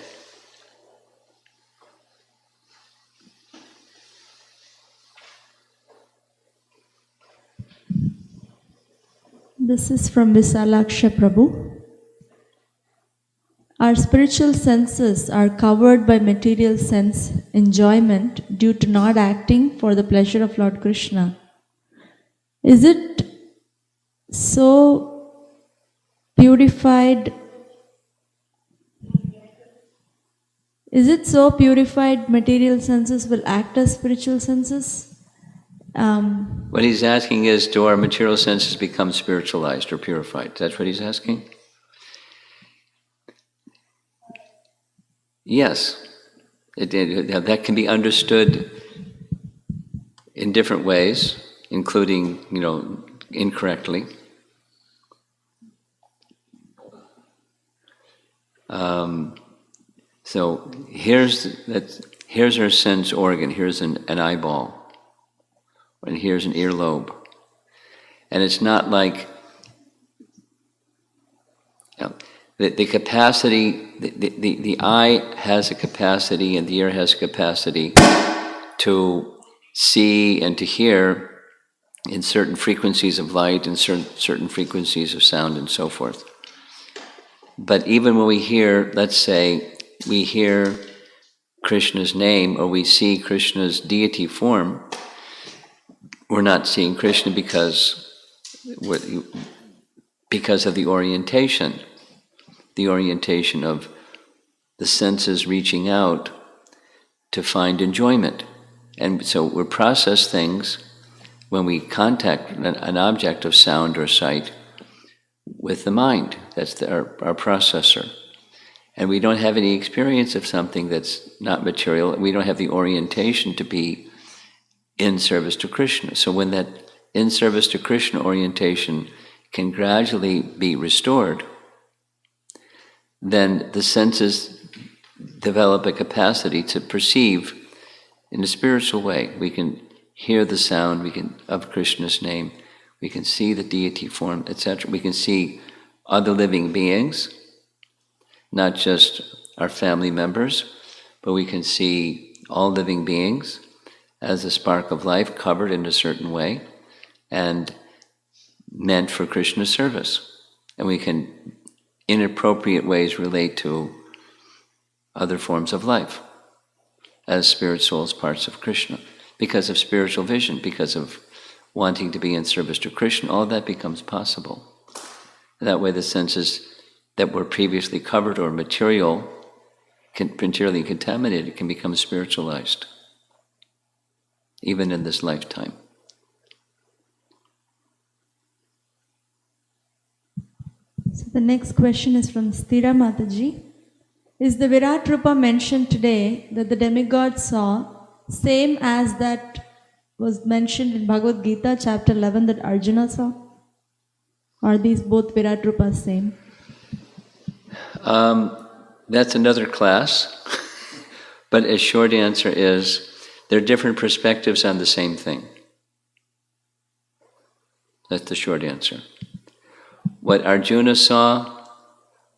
S3: This is from Visalaksha Prabhu. Our spiritual senses are covered by material sense enjoyment due to not acting for the pleasure of Lord Krishna. Is it so purified? Material senses will act as spiritual senses?
S1: What he's asking is, do our material senses become spiritualized or purified? That's what he's asking? Yes. That can be understood in different ways, including, incorrectly. So here's our sense organ. Here's an eyeball. And here's an earlobe. And it's not like the capacity, the eye has a capacity and the ear has a capacity to see and to hear in certain frequencies of light and certain frequencies of sound and so forth. But even when we hear, let's say, we hear Krishna's name or we see Krishna's deity form, we're not seeing Krishna because of the orientation of the senses reaching out to find enjoyment. And so we process things when we contact an object of sound or sight with the mind. That's our processor. And we don't have any experience of something that's not material. We don't have the orientation to be in service to Krishna. So when that in service to Krishna orientation can gradually be restored, then the senses develop a capacity to perceive in a spiritual way. We can hear the sound of Krishna's name, we can see the deity form, etc. We can see other living beings, not just our family members, but we can see all living beings as a spark of life covered in a certain way and meant for Krishna's service. And we can, in appropriate ways, relate to other forms of life as spirit souls, parts of Krishna. Because of spiritual vision, because of wanting to be in service to Krishna, all that becomes possible. That way the senses that were previously covered or materially contaminated can become spiritualized, even in this lifetime.
S3: So the next question is from Sthira Mataji. Is the Virat Rupa mentioned today that the demigod saw same as that was mentioned in Bhagavad Gita chapter 11 that Arjuna saw? Are these both Virat Rupas same?
S1: That's another class, but a short answer is there are different perspectives on the same thing. That's the short answer. What Arjuna saw,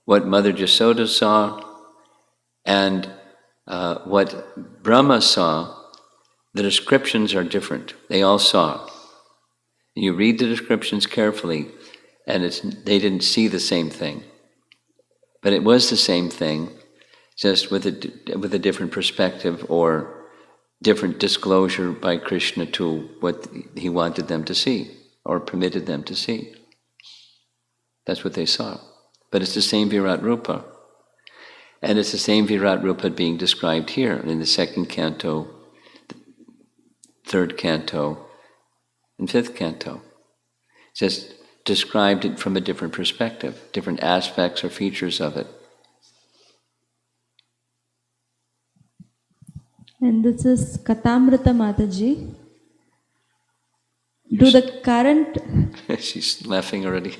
S1: what Mother Jasoda saw, and what Brahma saw, the descriptions are different. They all saw. You read the descriptions carefully, and they didn't see the same thing. But it was the same thing, just with a different perspective or different disclosure by Krishna to what he wanted them to see or permitted them to see. That's what they saw. But it's the same Virat Rupa. And it's the same Virat Rupa being described here in the second canto, third canto, and fifth canto. It's just described it from a different perspective, different aspects or features of it.
S3: And this is Katamrita Mataji. Do the current...
S1: She's laughing already.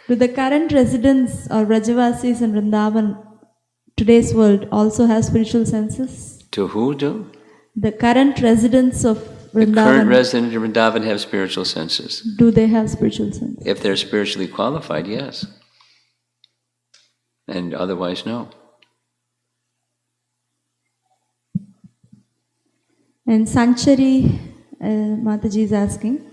S3: Do the current residents or Vrajavasis in Vrindavan, today's world, also have spiritual senses?
S1: To who do?
S3: The current residents of Vrindavan.
S1: The current residents of Vrindavan have spiritual senses.
S3: Do they have spiritual senses?
S1: If they're spiritually qualified, yes. And otherwise, no.
S3: And Sanchari Mataji is asking,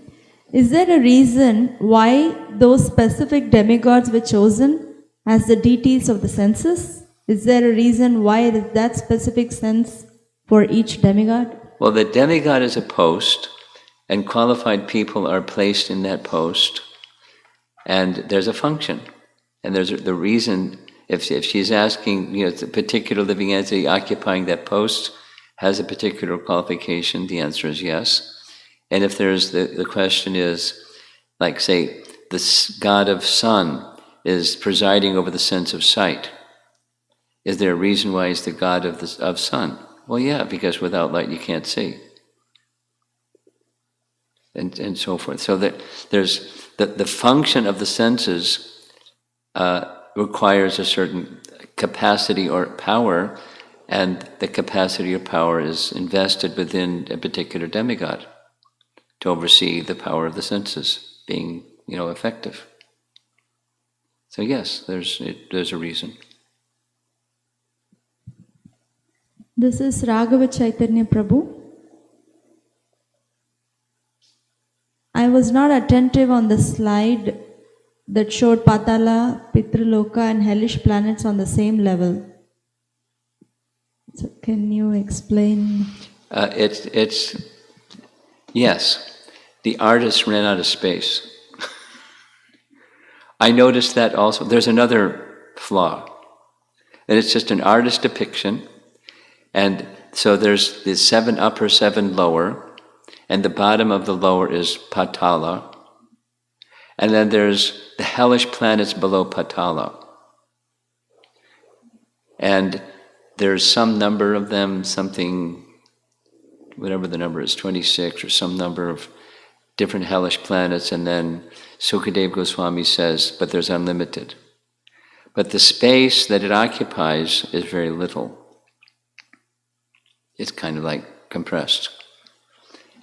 S3: is there a reason why those specific demigods were chosen as the deities of the senses? Is there a reason why it is that specific sense for each demigod?
S1: Well, the demigod is a post, and qualified people are placed in that post, and there's a function. And there's the reason, if she's asking, the particular living entity occupying that post has a particular qualification, the answer is yes. And if there's the question is, like say, the god of sun is presiding over the sense of sight. Is there a reason why he's the god of sun? Well, yeah, because without light you can't see. And so forth. So there's the function of the senses requires a certain capacity or power, and the capacity or power is invested within a particular demigod to oversee the power of the senses being, effective. So yes, there's a reason.
S3: This is Raghava Chaitanya Prabhu. I was not attentive on the slide that showed Patala, Pitraloka and hellish planets on the same level. So can you explain?
S1: Yes, the artist ran out of space. I noticed that also. There's another flaw, and it's just an artist depiction. And so there's the 7 upper, 7 lower, and the bottom of the lower is Patala. And then there's the hellish planets below Patala. And there's some number of them, something, whatever the number is, 26 or some number of different hellish planets. And then Sukadeva Goswami says, but there's unlimited. But the space that it occupies is very little. It's kind of like compressed.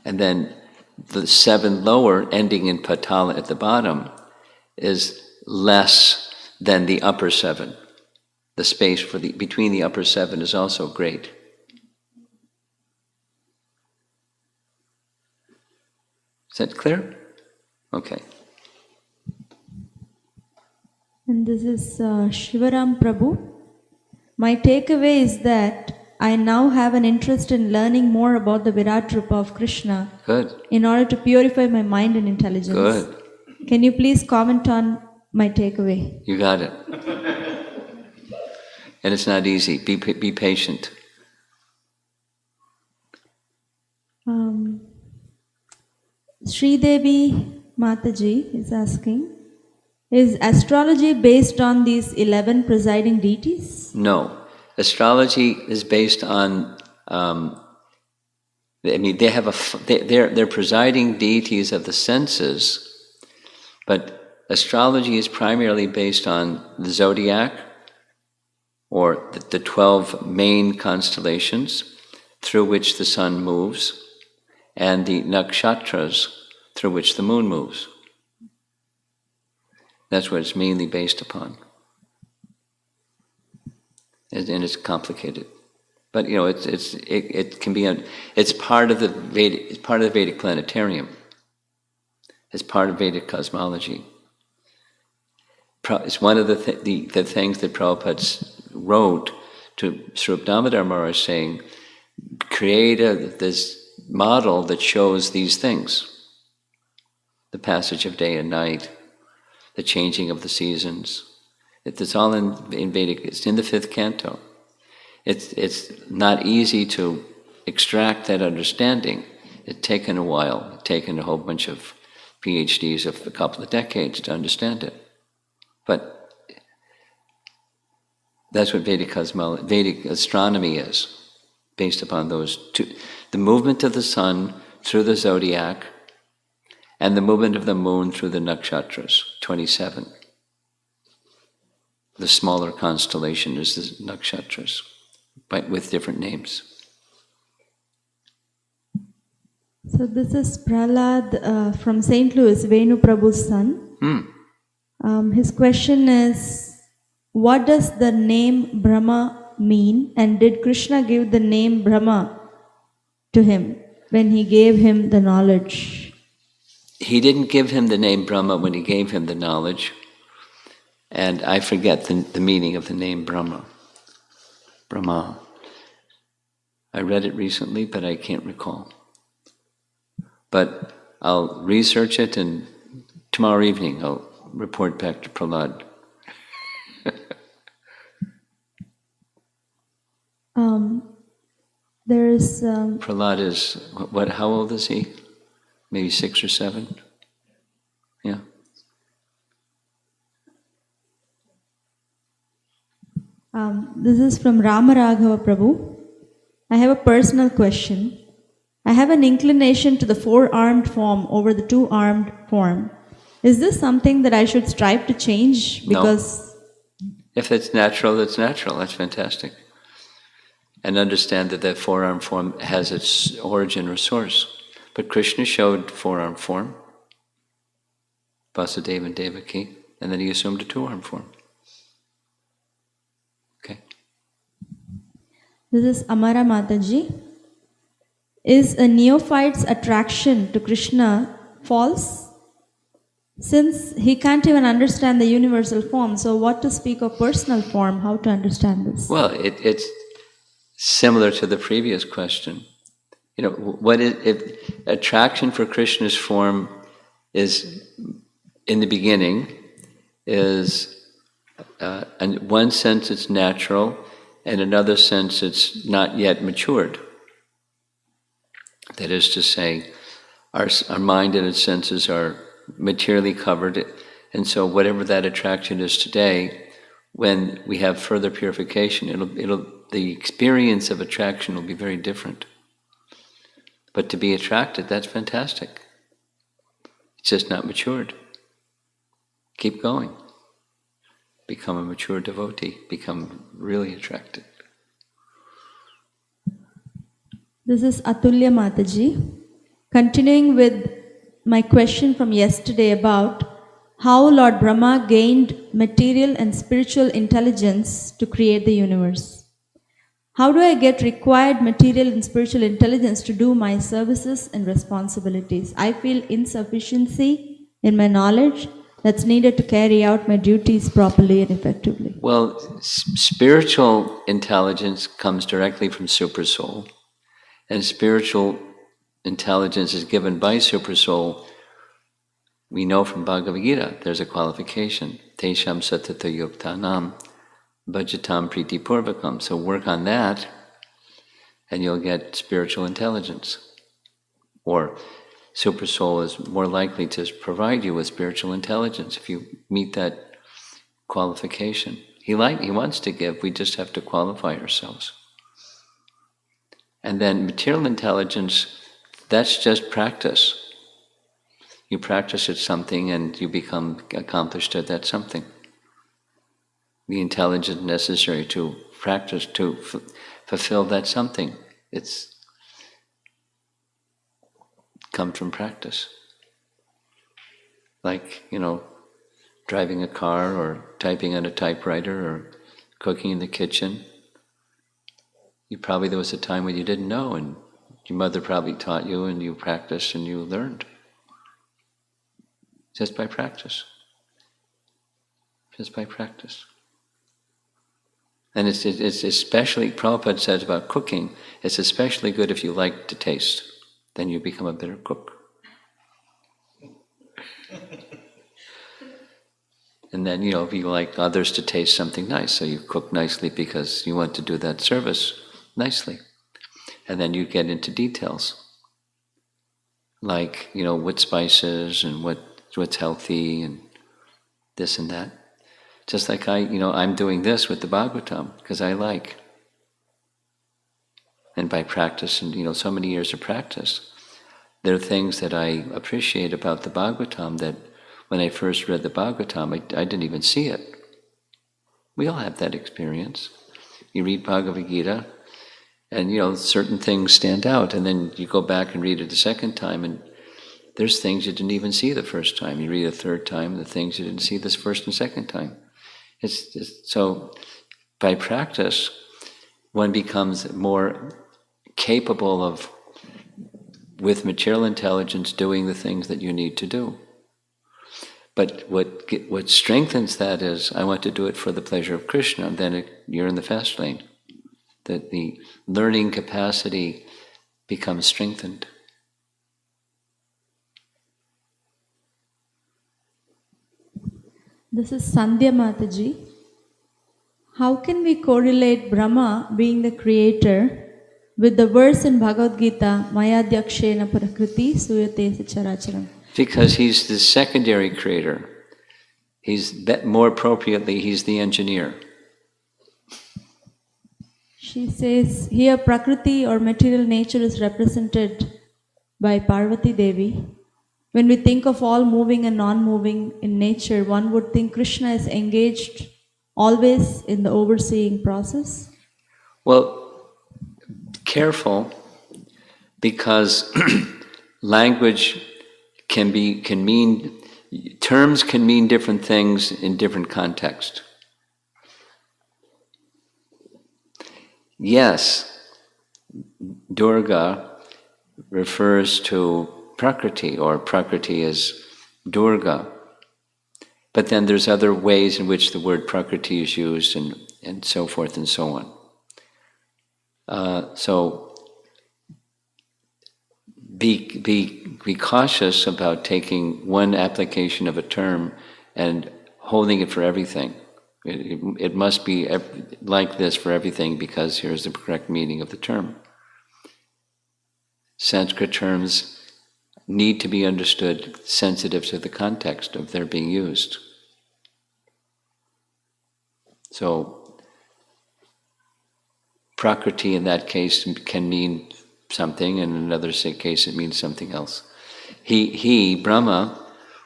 S1: And then the 7 lower, ending in Patala at the bottom, is less than the upper 7. The space between the upper 7 is also great. Is that clear? Okay.
S3: And this is Shivaram Prabhu. My takeaway is that I now have an interest in learning more about the Virat Rupa of Krishna.
S1: Good.
S3: In order to purify my mind and intelligence.
S1: Good.
S3: Can you please comment on my takeaway?
S1: You got it. And it's not easy. Be patient.
S3: Sridevi Mataji is asking, is astrology based on these 11 presiding deities?
S1: No. Astrology is based on, they have they're presiding deities of the senses, but astrology is primarily based on the zodiac, or the 12 main constellations through which the sun moves, and the nakshatras through which the moon moves. That's what it's mainly based upon. And it's complicated. But it can be it's part of the Vedic planetarium. It's part of Vedic cosmology. It's one of the things that Prabhupada wrote to Swarup Damodar Maharaj, saying, create this model that shows these things. The passage of day and night, the changing of the seasons. It's all in Vedic. It's in the 5th canto. It's not easy to extract that understanding. It's taken a while. It's taken a whole bunch of PhDs of a couple of decades to understand it. But that's what Vedic astronomy is, based upon those two. The movement of the sun through the zodiac, and the movement of the moon through the nakshatras, 27. The smaller constellation is the nakshatras, but with different names.
S3: So this is Prahlad from St. Louis, Venu Prabhu's son. His question is, what does the name Brahma mean, and did Krishna give the name Brahma to him when he gave him the knowledge?
S1: He didn't give him the name Brahma when he gave him the knowledge, and I forget the meaning of the name Brahma. Brahma. I read it recently, but I can't recall. But I'll research it, and tomorrow evening I'll report back to Prahlad.
S3: There's
S1: Prahlad is, how old is he? Maybe 6 or 7? Yeah.
S3: This is from Rama Raghava Prabhu. I have a personal question. I have an inclination to the 4-armed form over the 2-armed form. Is this something that I should strive to change? Because
S1: if it's natural, it's natural. That's fantastic. And understand that that 4-armed form has its origin or source. But Krishna showed 4-armed form, Vasudeva and Devaki, and then he assumed a 2-armed form. Okay.
S3: This is Amara Mataji. Is a neophyte's attraction to Krishna false? Since he can't even understand the universal form, so what to speak of personal form? How to understand this?
S1: Well, it's similar to the previous question. What is attraction for Krishna's form is, in the beginning, is in one sense it's natural, and in another sense it's not yet matured. That is to say, our mind and its senses are materially covered, and so whatever that attraction is today, when we have further purification, the experience of attraction will be very different. But to be attracted, that's fantastic. It's just not matured. Keep going. become a mature devotee, become really attracted.
S3: This is Atulya Mataji. Continuing with my question from yesterday about how Lord Brahma gained material and spiritual intelligence to create the universe. How do I get required material and spiritual intelligence to do my services and responsibilities? I feel insufficiency in my knowledge that's needed to carry out my duties properly and effectively.
S1: Well, spiritual intelligence comes directly from Supersoul, and spiritual intelligence is given by Supersoul. We know from Bhagavad Gita, there's a qualification. Tesham satata yuktanam bhajatam priti purvakam. So work on that, and you'll get spiritual intelligence. Or Supersoul is more likely to provide you with spiritual intelligence if you meet that qualification. He wants to give, we just have to qualify ourselves. And then material intelligence, that's just practice. You practice at something and you become accomplished at that something. The intelligence necessary to practice, to fulfill that something, it's come from practice. Like, driving a car or typing on a typewriter or cooking in the kitchen. There was a time when you didn't know, and your mother probably taught you, and you practiced and you learned. Just by practice. Just by practice. And it's especially, Prabhupada says about cooking, it's especially good if you like to taste. Then you become a better cook. And then, if you like others to taste something nice, so you cook nicely because you want to do that service nicely. And then you get into details. Like, what spices and what's healthy and this and that. Just like I'm doing this with the Bhagavatam because I like. And by practice and, so many years of practice, there are things that I appreciate about the Bhagavatam that when I first read the Bhagavatam, I didn't even see it. We all have that experience. You read Bhagavad Gita, and certain things stand out, and then you go back and read it a second time, and there's things you didn't even see the first time. You read it a third time, the things you didn't see this first and second time. So by practice, one becomes more capable of, with material intelligence, doing the things that you need to do. But what strengthens that is, I want to do it for the pleasure of Krishna, and then you're in the fast lane. That the learning capacity becomes strengthened.
S3: This is Sandhya Mataji. How can we correlate Brahma being the creator with the verse in Bhagavad Gita, Mayadhyakshena Prakriti Suyate Characharam?
S1: Because he's the secondary creator. More appropriately, he's the engineer.
S3: She says, here Prakriti or material nature is represented by Parvati Devi. When we think of all moving and non-moving in nature, one would think Krishna is engaged always in the overseeing process.
S1: Well, careful, because language terms can mean different things in different contexts. Yes, Durga refers to Prakriti, or Prakriti is Durga. But then there's other ways in which the word Prakriti is used, and so forth and so on. So be cautious about taking one application of a term and holding it for everything. It must be like this for everything because here's the correct meaning of the term. Sanskrit terms need to be understood sensitive to the context of their being used. So, Prakriti in that case can mean something, and in another case it means something else. Brahma,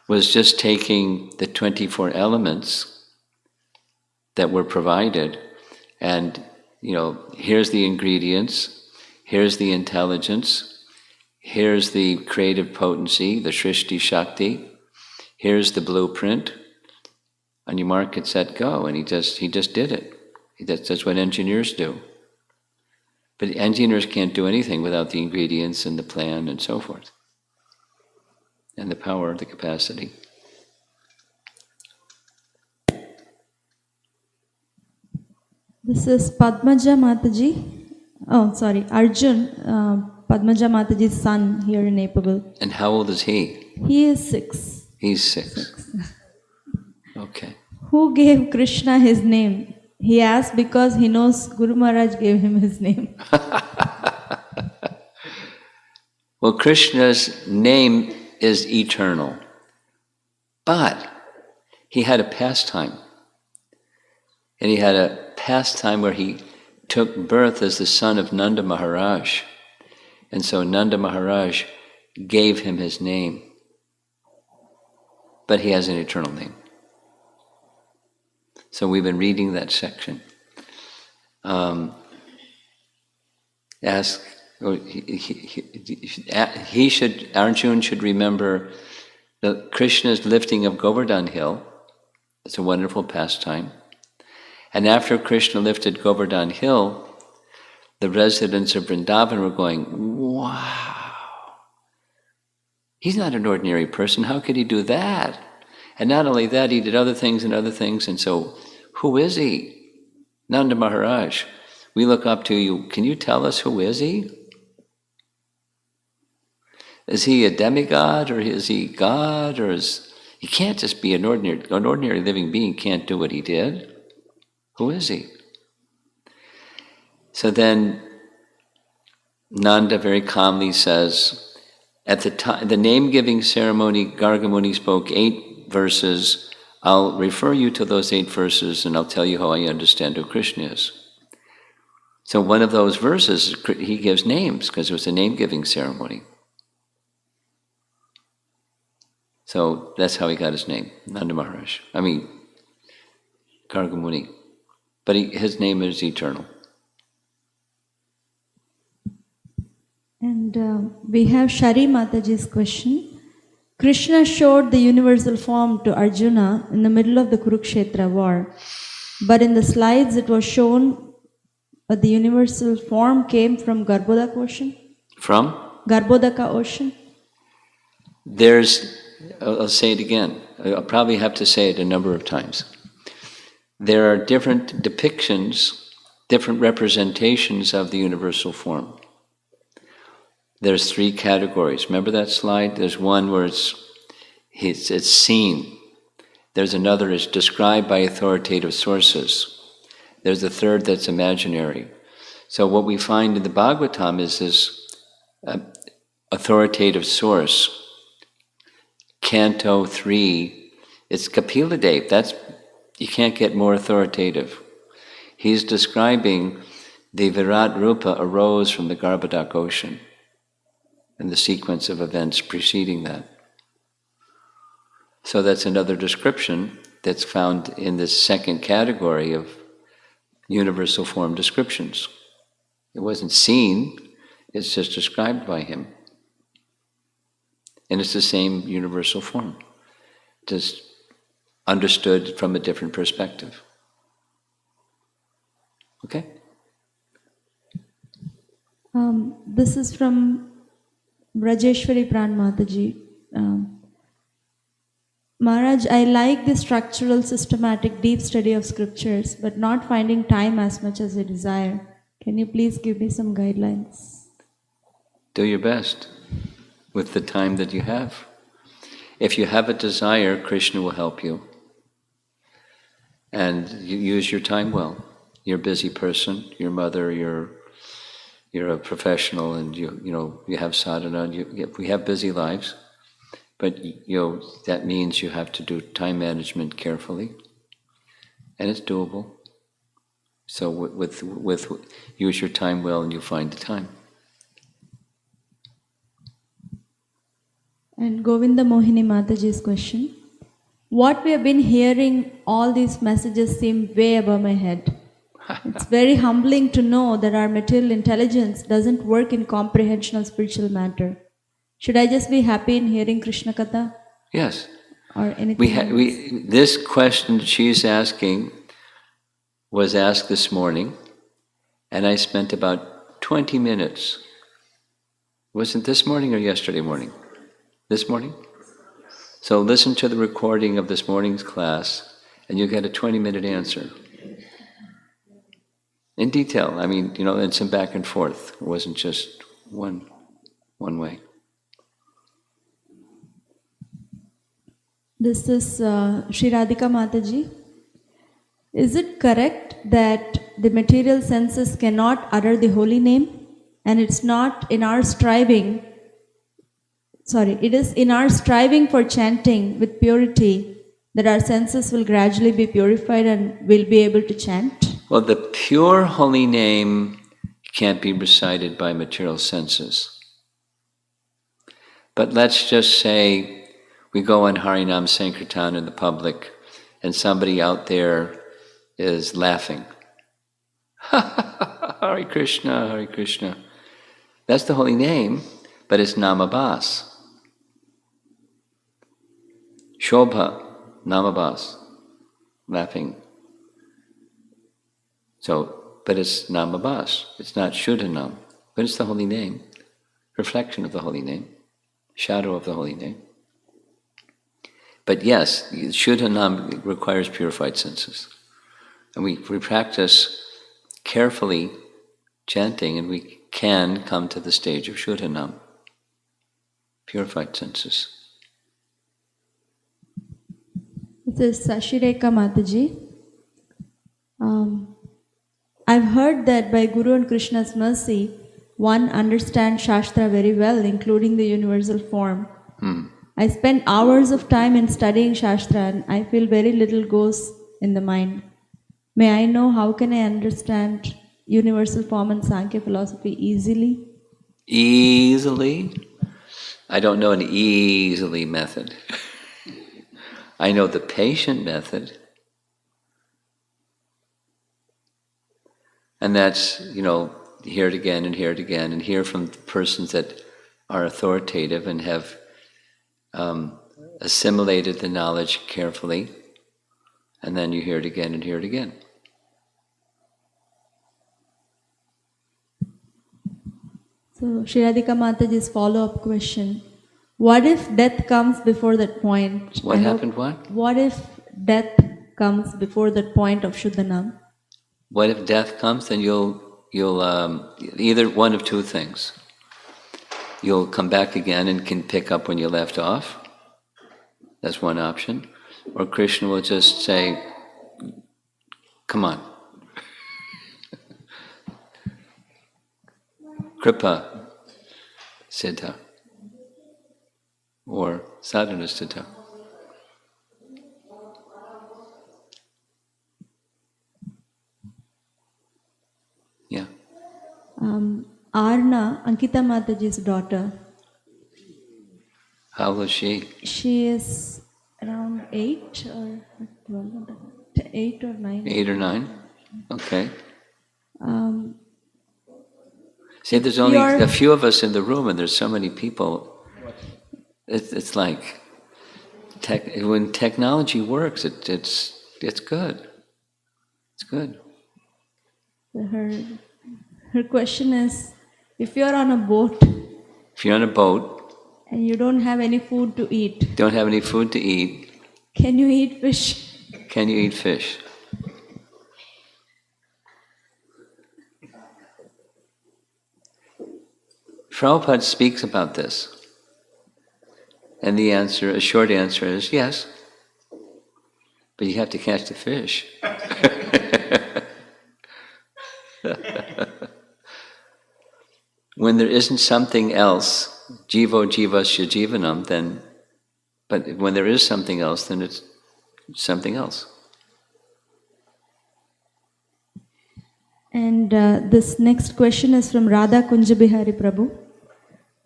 S1: was just taking the 24 elements that were provided. And, here's the ingredients, here's the intelligence, here's the creative potency, the Shrishti Shakti, here's the blueprint. On your mark, get set, go. And he just did it. That's what engineers do. But engineers can't do anything without the ingredients and the plan and so forth. And the power, the capacity.
S3: This is Padmaja Mataji. Oh, sorry, Arjun, Padmaja Mataji's son here in Nepal.
S1: And how old is he?
S3: He is 6.
S1: He's 6. Okay.
S3: Who gave Krishna his name? He asked because he knows Guru Maharaj gave him his name.
S1: Well, Krishna's name is eternal. But he had a pastime. And he had a pastime where he took birth as the son of Nanda Maharaj. And so Nanda Maharaj gave him his name. But he has an eternal name. So we've been reading that section. Arjun should remember that Krishna's lifting of Govardhan Hill. It's a wonderful pastime. And after Krishna lifted Govardhan Hill, the residents of Vrindavan were going, wow, he's not an ordinary person, how could he do that? And not only that, he did other things, and so who is he? Nanda Maharaj, we look up to you, can you tell us who is he? Is he a demigod, or is he God, or he can't just be an ordinary living being can't do what he did. Who is he? So then Nanda very calmly says, at the name-giving ceremony, Gargamuni spoke 8 verses. I'll refer you to those 8 verses and I'll tell you how I understand who Krishna is. So one of those verses, he gives names because it was a name-giving ceremony. So that's how he got his name, Nanda Maharaj. Gargamuni. But his name is eternal.
S3: And we have Shari Mataji's question. Krishna showed the universal form to Arjuna in the middle of the Kurukshetra war. But in the slides it was shown that the universal form came from Garbhodaka ocean.
S1: From?
S3: Garbhodaka ocean.
S1: I'll say it again. I'll probably have to say it a number of times. There are different depictions, different representations of the universal form. There's 3 categories. Remember that slide? There's one where it's seen. There's another is described by authoritative sources. There's a third that's imaginary. So what we find in the Bhagavatam is this authoritative source. Canto 3, it's Kapila Dev. You can't get more authoritative. He's describing the Virat Rupa arose from the Garbhodaka ocean and the sequence of events preceding that. So that's another description that's found in this second category of universal form descriptions. It wasn't seen, it's just described by him. And it's the same universal form, just understood from a different perspective. Okay?
S3: This is from Brajeshwari Pran Mataji. Maharaj, I like the structural, systematic, deep study of scriptures, but not finding time as much as I desire. Can you please give me some guidelines?
S1: Do your best with the time that you have. If you have a desire, Krishna will help you. And you use your time well. You're a busy person, your mother, you're a professional, and you have sadhana. We have busy lives, but that means you have to do time management carefully, and it's doable. So with use your time well, and you find the time.
S3: And Govinda Mohini Mataji's question. what we have been hearing, all these messages seem way above my head. It's very humbling to know that our material intelligence doesn't work in comprehension of spiritual matter. Should I just be happy in hearing Krishna Katha?
S1: Yes.
S3: Or anything
S1: This question she's asking was asked this morning, and I spent about 20 minutes. Wasn't this morning or yesterday morning? This morning? So listen to the recording of this morning's class, and you get a 20-minute answer. In detail, I mean, and some back and forth. It wasn't just one way.
S3: This is Shri Radhika Mataji. Is it correct that the material senses cannot utter the holy name? And it's not in our striving, it is in our striving for chanting with purity that our senses will gradually be purified and will be able to chant?
S1: Well, the pure holy name can't be recited by material senses. But let's just say we go on Harinam Sankirtan in the public and somebody out there is laughing. Hare Krishna, Hare Krishna. That's the holy name, but it's namabhas. Shobha, namabhas, laughing. But it's namabhas. It's not Shuddhanam, but it's the holy name, reflection of the holy name, shadow of the holy name. But yes, Shuddhanam requires purified senses. And we practice carefully chanting, and we can come to the stage of Shuddhanam, purified senses.
S3: This is Sashireka Mataji. I've heard that by Guru and Krishna's mercy, one understands Shastra very well, including the universal form. I spend hours of time in studying Shastra and I feel very little goes in the mind. May I know how can I understand universal form and Sankhya philosophy easily?
S1: Easily? I don't know an easily method. I know the patient method. And that's, hear it again and hear it again and hear from persons that are authoritative and have assimilated the knowledge carefully, and then you hear it again and hear it again.
S3: So, Shri Radhika Mataji's follow-up question. What if death comes before that point?
S1: What happened, what?
S3: What if death comes before that point of Shuddhanam?
S1: What if death comes? Then you'll either one of two things. You'll come back again and can pick up when you left off. That's one option. Or Krishna will just say, come on. Kripa Siddha. Or Sadhana Siddha. Yeah.
S3: Arna, Ankita Mataji's daughter.
S1: How old is she?
S3: She is around 8 or 8 or 9.
S1: 8 or 9? Okay. See, there's only a few of us in the room and there's so many people. It's like, when technology works, it's good. It's good.
S3: Her question is, if you're on a boat.
S1: If you're on a boat.
S3: And you don't have any food to eat.
S1: Don't have any food to eat.
S3: Can you eat fish?
S1: Can you eat fish? Prabhupada speaks about this. And a short answer is yes. But you have to catch the fish. When there isn't something else, jivo jivasya jivanam, but when there is something else, then it's something else.
S3: And this next question is from Radha Kunjabihari Prabhu.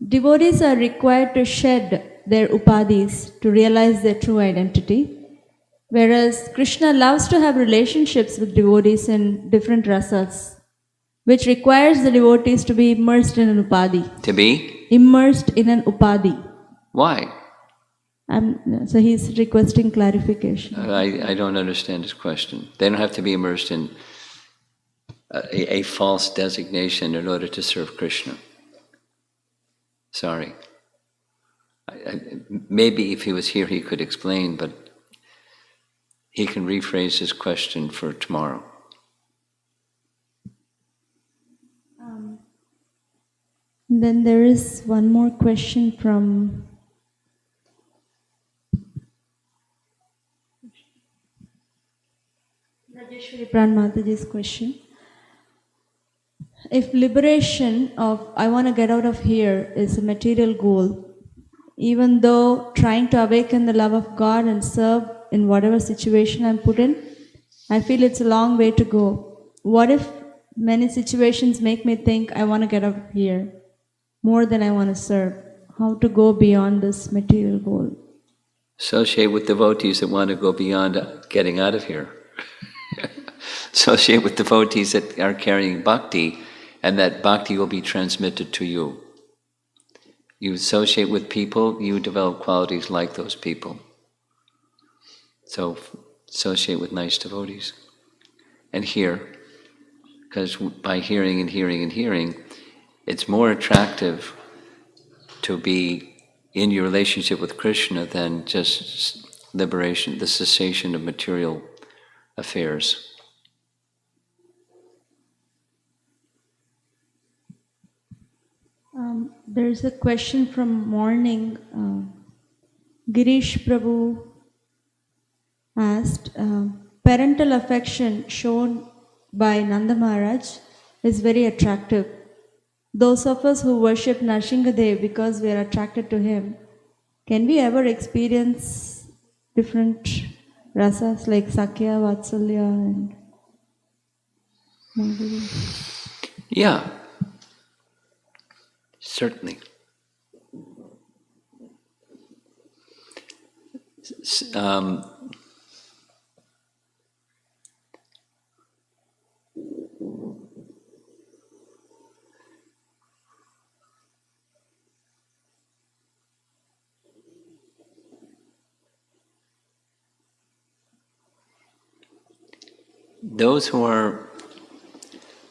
S3: Devotees are required to shed their upadhis to realize their true identity. Whereas Krishna loves to have relationships with devotees in different rasas, which requires the devotees to be immersed in an upadhi.
S1: To be?
S3: Immersed in an upadhi.
S1: Why?
S3: So he's requesting clarification.
S1: I don't understand his question. They don't have to be immersed in a false designation in order to serve Krishna. Sorry. Maybe if he was here he could explain, but he can rephrase his question for tomorrow.
S3: Then there is one more question from Rajeshwari Pran Mataji's question. If liberation of I want to get out of here is a material goal, even though trying to awaken the love of God and serve in whatever situation I'm put in, I feel it's a long way to go. What if many situations make me think I want to get out of here more than I want to serve? How to go beyond this material goal?
S1: Associate with devotees that want to go beyond getting out of here. Associate with devotees that are carrying bhakti, and that bhakti will be transmitted to you. You associate with people, you develop qualities like those people. So associate with nice devotees. And hear, because by hearing and hearing and hearing, it's more attractive to be in your relationship with Krishna than just liberation, the cessation of material affairs.
S3: There's a question from morning. Girish Prabhu asked, parental affection shown by Nanda Maharaj is very attractive. Those of us who worship Narsinghadev because we are attracted to him, can we ever experience different rasas like Sakya, Vatsalya and Mangali?
S1: Yeah, certainly. Those who are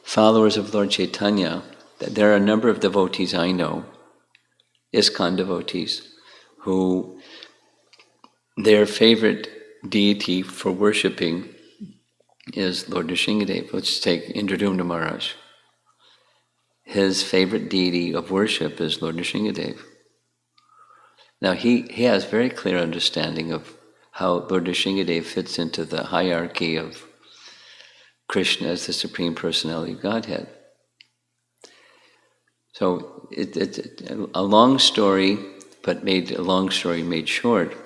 S1: followers of Lord Chaitanya, there are a number of devotees I know, ISKCON devotees, who their favorite deity for worshipping is Lord Nrsingadev. Let's take Indradumna Maharaj. His favorite deity of worship is Lord Nrsingadev. Now he has very clear understanding of how Lord Nrsingadev fits into the hierarchy of Krishna as the Supreme Personality of Godhead. So it's a long story, but made a long story made short.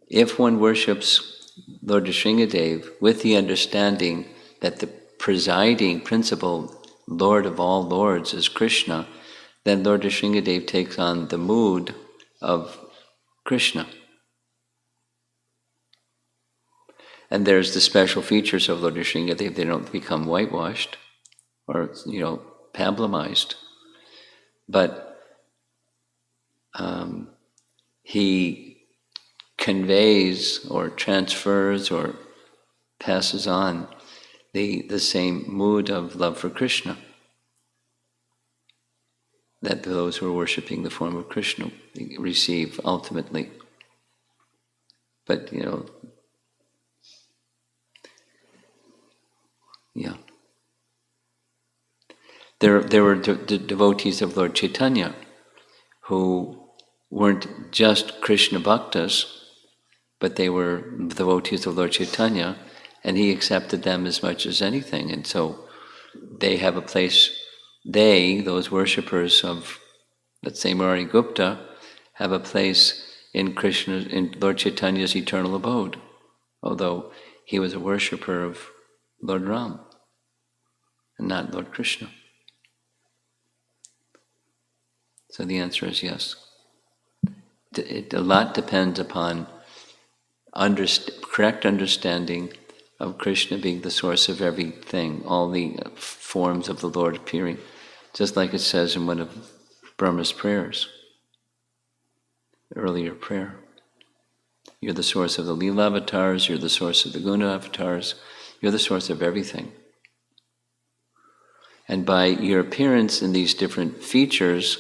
S1: If one worships Lord Nrsingadev with the understanding that the presiding principal Lord of all lords is Krishna, then Lord Nrsingadev takes on the mood of Krishna. And there's the special features of Lord Nrsingadev. They don't become whitewashed or, pablamized. But he conveys or transfers or passes on the same mood of love for Krishna that those who are worshipping the form of Krishna receive ultimately. But, yeah. There were devotees of Lord Chaitanya who weren't just Krishna bhaktas, but they were devotees of Lord Chaitanya, and he accepted them as much as anything. And so they have a place, those worshippers of, let's say, Murari Gupta, have a place in Lord Chaitanya's eternal abode, although he was a worshipper of Lord Ram and not Lord Krishna. So the answer is yes. A lot depends upon correct understanding of Krishna being the source of everything, all the forms of the Lord appearing, just like it says in one of Brahma's prayers, earlier prayer. You're the source of the Leela avatars, you're the source of the Guna avatars, you're the source of everything. And by your appearance in these different features,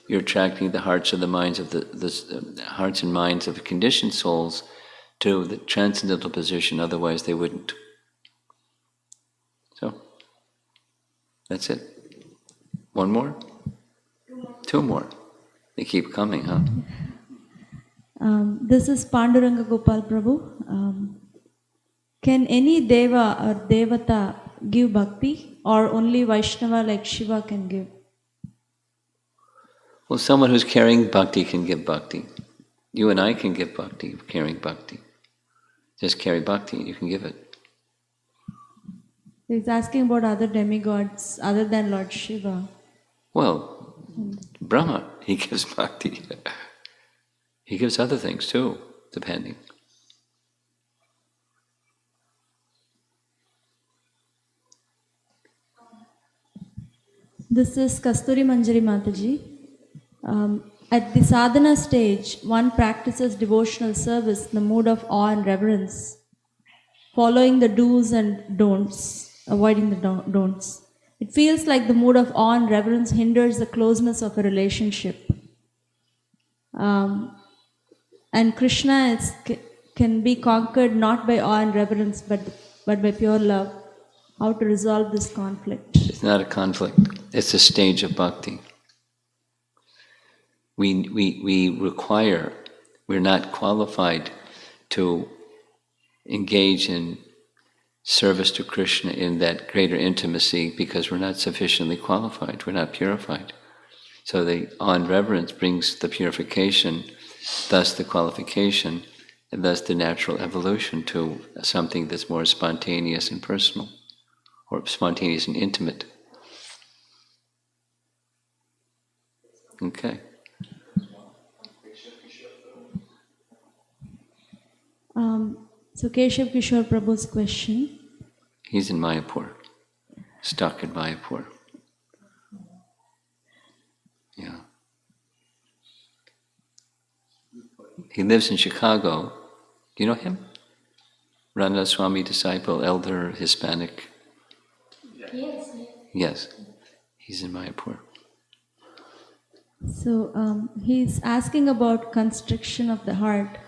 S1: you're attracting the hearts and the minds of the hearts and minds of the conditioned souls to the transcendental position, otherwise they wouldn't. So, that's it. One more? Two more. They keep coming, huh?
S3: This is Panduranga Gopal Prabhu. Can any Deva or Devata give bhakti, or only Vaishnava like Shiva can give?
S1: Well, someone who's carrying bhakti can give bhakti. You and I can give bhakti, carrying bhakti. Just carry bhakti and you can give it.
S3: He's asking about other demigods other than Lord Shiva.
S1: Well, Brahma, he gives bhakti. He gives other things too, depending.
S3: This is Kasturi Manjari Mataji. At the sadhana stage, one practices devotional service in the mood of awe and reverence, following the do's and don'ts, avoiding the don'ts. It feels like the mood of awe and reverence hinders the closeness of a relationship. And Krishna can be conquered not by awe and reverence, but by pure love. How to resolve this conflict?
S1: It's not a conflict. It's a stage of bhakti. We're not qualified to engage in service to Krishna in that greater intimacy because we're not sufficiently qualified, we're not purified. So the awe and reverence brings the purification, thus the qualification, and thus the natural evolution to something that's more spontaneous and personal, or spontaneous and intimate. Okay.
S3: So Keshav Kishore Prabhu's question.
S1: He's in Mayapur, stuck in Mayapur. Yeah. He lives in Chicago. Do you know him? Ranada Swami disciple, elder, Hispanic.
S3: Yes.
S1: Yes. He's in Mayapur.
S3: So he's asking about constriction of the heart.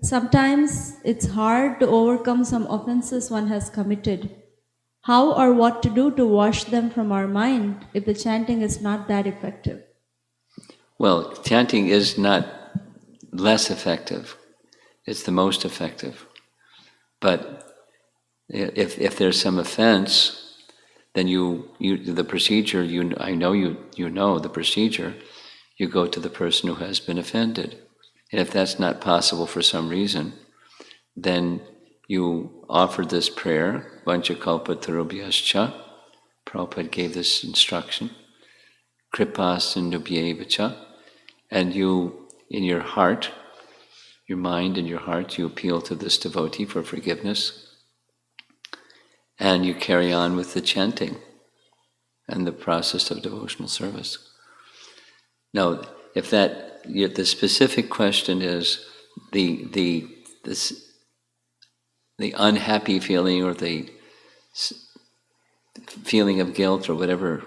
S3: Sometimes it's hard to overcome some offenses one has committed. How or what to do to wash them from our mind if the chanting is not that effective?
S1: Well, chanting is not less effective. It's the most effective. But if there's some offense, then the procedure, I know you know the procedure, you go to the person who has been offended. And if that's not possible for some reason, then you offer this prayer, Vanchakalpatarubhyascha. Prabhupada gave this instruction, Kripasindubhyevacha. And you, in your heart, your mind and your heart, you appeal to this devotee for forgiveness. And you carry on with the chanting and the process of devotional service. Now, if the specific question is the unhappy feeling or the feeling of guilt or whatever,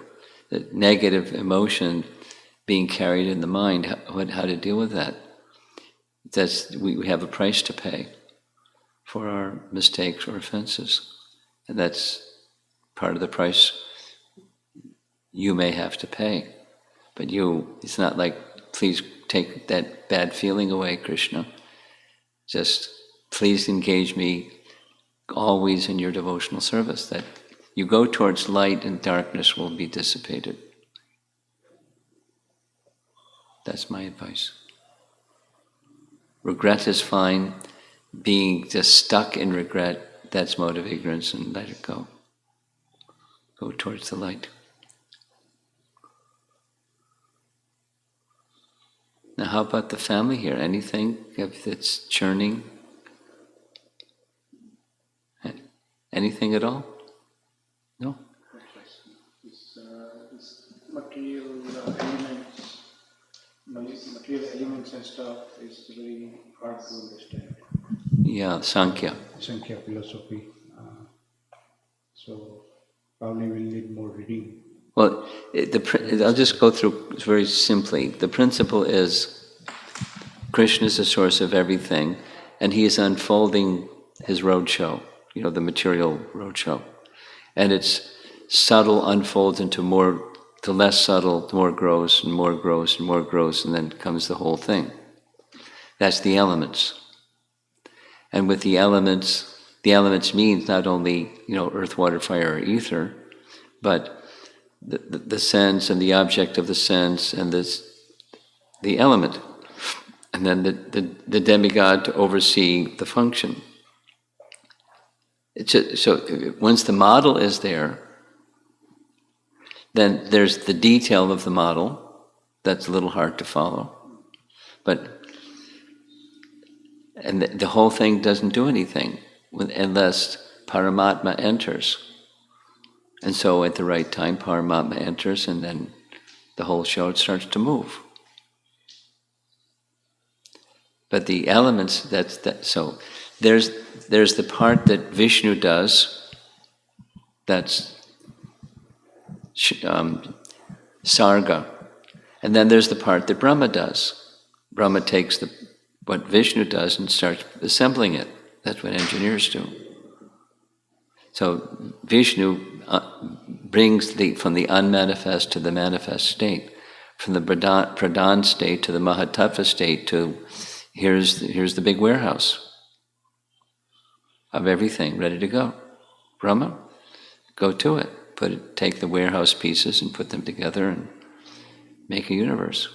S1: the negative emotion being carried in the mind, how to deal with that? We have a price to pay for our mistakes or offenses, and that's part of the price you may have to pay. But it's not like, please take that bad feeling away, Krishna. Just please engage me always in your devotional service, that you go towards light and darkness will be dissipated. That's my advice. Regret is fine. Being just stuck in regret, that's mode of ignorance, and let it go. Go towards the light. Now, how about the family here? Anything that's churning? Anything at all? No?
S4: It's material elements and stuff is very hard to understand.
S1: Yeah, Sankhya.
S4: Sankhya philosophy. So probably we'll need more reading.
S1: Well, I'll just go through very simply. The principle is Krishna is the source of everything, and he is unfolding his roadshow, the material roadshow. And it's subtle unfolds into more, the less subtle, the more grows, and more grows, and more grows, and then comes the whole thing. That's the elements. And with the elements means not only, earth, water, fire, or ether, but the sense and the object of the sense and the element. And then the demigod to oversee the function. So once the model is there, then there's the detail of the model. That's a little hard to follow. And the whole thing doesn't do anything unless Paramatma enters. And so at the right time, Paramatma enters, and then the whole show starts to move. But the elements, so there's the part that Vishnu does, that's Sarga. And then there's the part that Brahma does. Brahma takes what Vishnu does and starts assembling it. That's what engineers do. So Vishnu brings from the unmanifest to the manifest state, from the pradhan state to the mahatattva state to here's the big warehouse of everything ready to go. Brahma, go to it. Take the warehouse pieces and put them together and make a universe.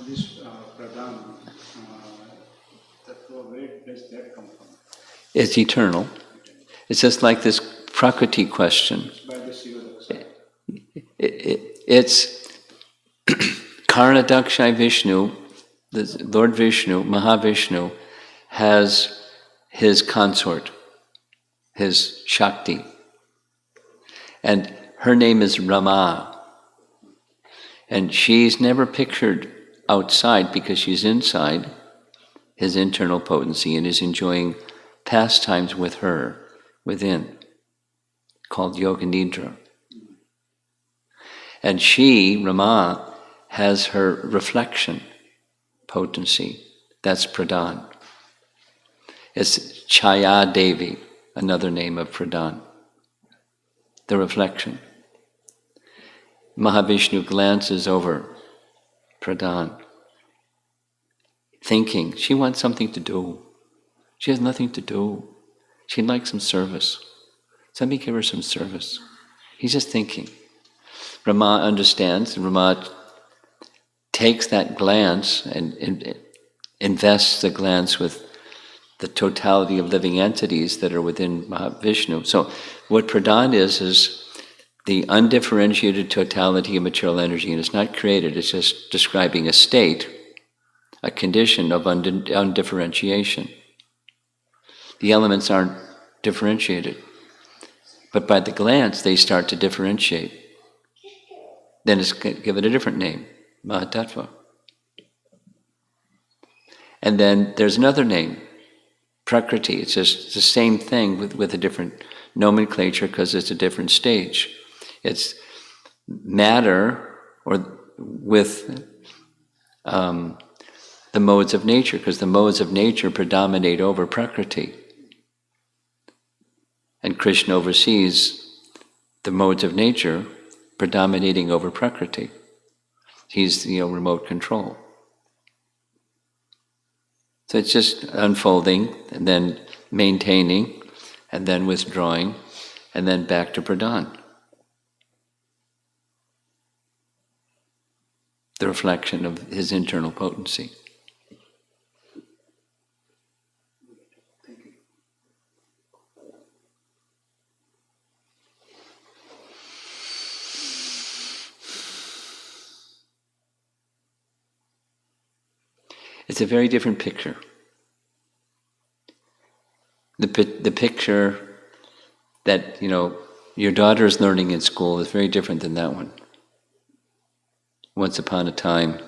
S4: This pradhan, where does that come from?
S1: It's eternal. It's just like this Prakriti question.
S4: By the Siva.
S1: It's Karnadakshay Vishnu, the Lord Vishnu, Mahavishnu, has his consort, his Shakti. And her name is Rama. And she's never pictured outside because she's inside his internal potency and is enjoying pastimes with her within, called Yoga Nidra. And she, Rama, has her reflection potency. That's Pradhan. It's Chaya Devi, another name of Pradhan. The reflection. Mahavishnu glances over Pradhan, thinking, she wants something to do. She has nothing to do. She'd like some service. Somebody give her some service. He's just thinking. Rama understands, and Rama takes that glance and invests the glance with the totality of living entities that are within Mahavishnu. So what Pradhan is the undifferentiated totality of material energy, and it's not created, it's just describing a state, a condition of undifferentiation. The elements aren't differentiated, but by the glance they start to differentiate. Then it's give it a different name, Mahatattva. And then there's another name, Prakriti. It's just the same thing with a different nomenclature because it's a different stage. It's matter, or with the modes of nature, because the modes of nature predominate over Prakriti. And Krishna oversees the modes of nature predominating over Prakriti. He's remote control. So it's just unfolding, and then maintaining, and then withdrawing, and then back to Pradhan. The reflection of his internal potency. It's a very different picture. The picture that, your daughter is learning in school is very different than that one. Once upon a time,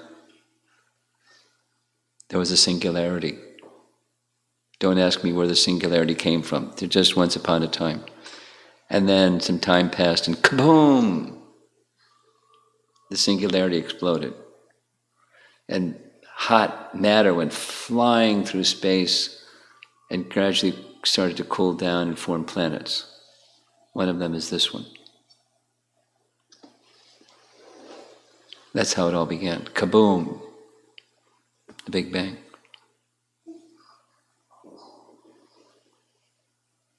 S1: there was a singularity. Don't ask me where the singularity came from. They're just once upon a time. And then some time passed and kaboom! The singularity exploded. And hot matter went flying through space and gradually started to cool down and form planets. One of them is this one. That's how it all began. Kaboom! The Big Bang.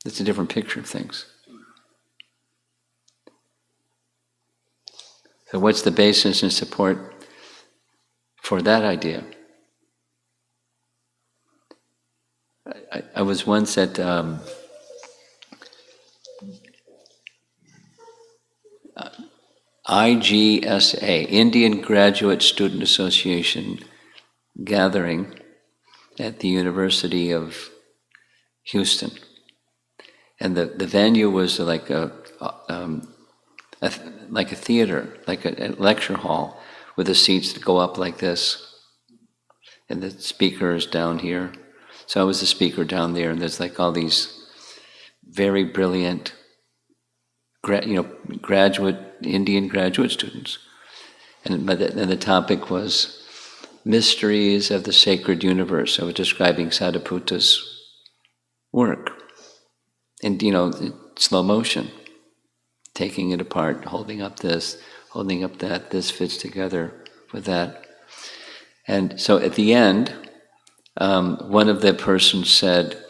S1: It's a different picture of things. So what's the basis and support for that idea? I was once at IGSA, Indian Graduate Student Association gathering at the University of Houston. And the venue was like a theater, like a lecture hall, with the seats that go up like this, and the speaker is down here. So I was the speaker down there, and there's like all these very brilliant, Indian graduate students, and the topic was mysteries of the sacred universe. I was describing Sadaputta's work in slow motion, taking it apart, holding up this, holding up that. This fits together with that. And so at the end, one of the persons said,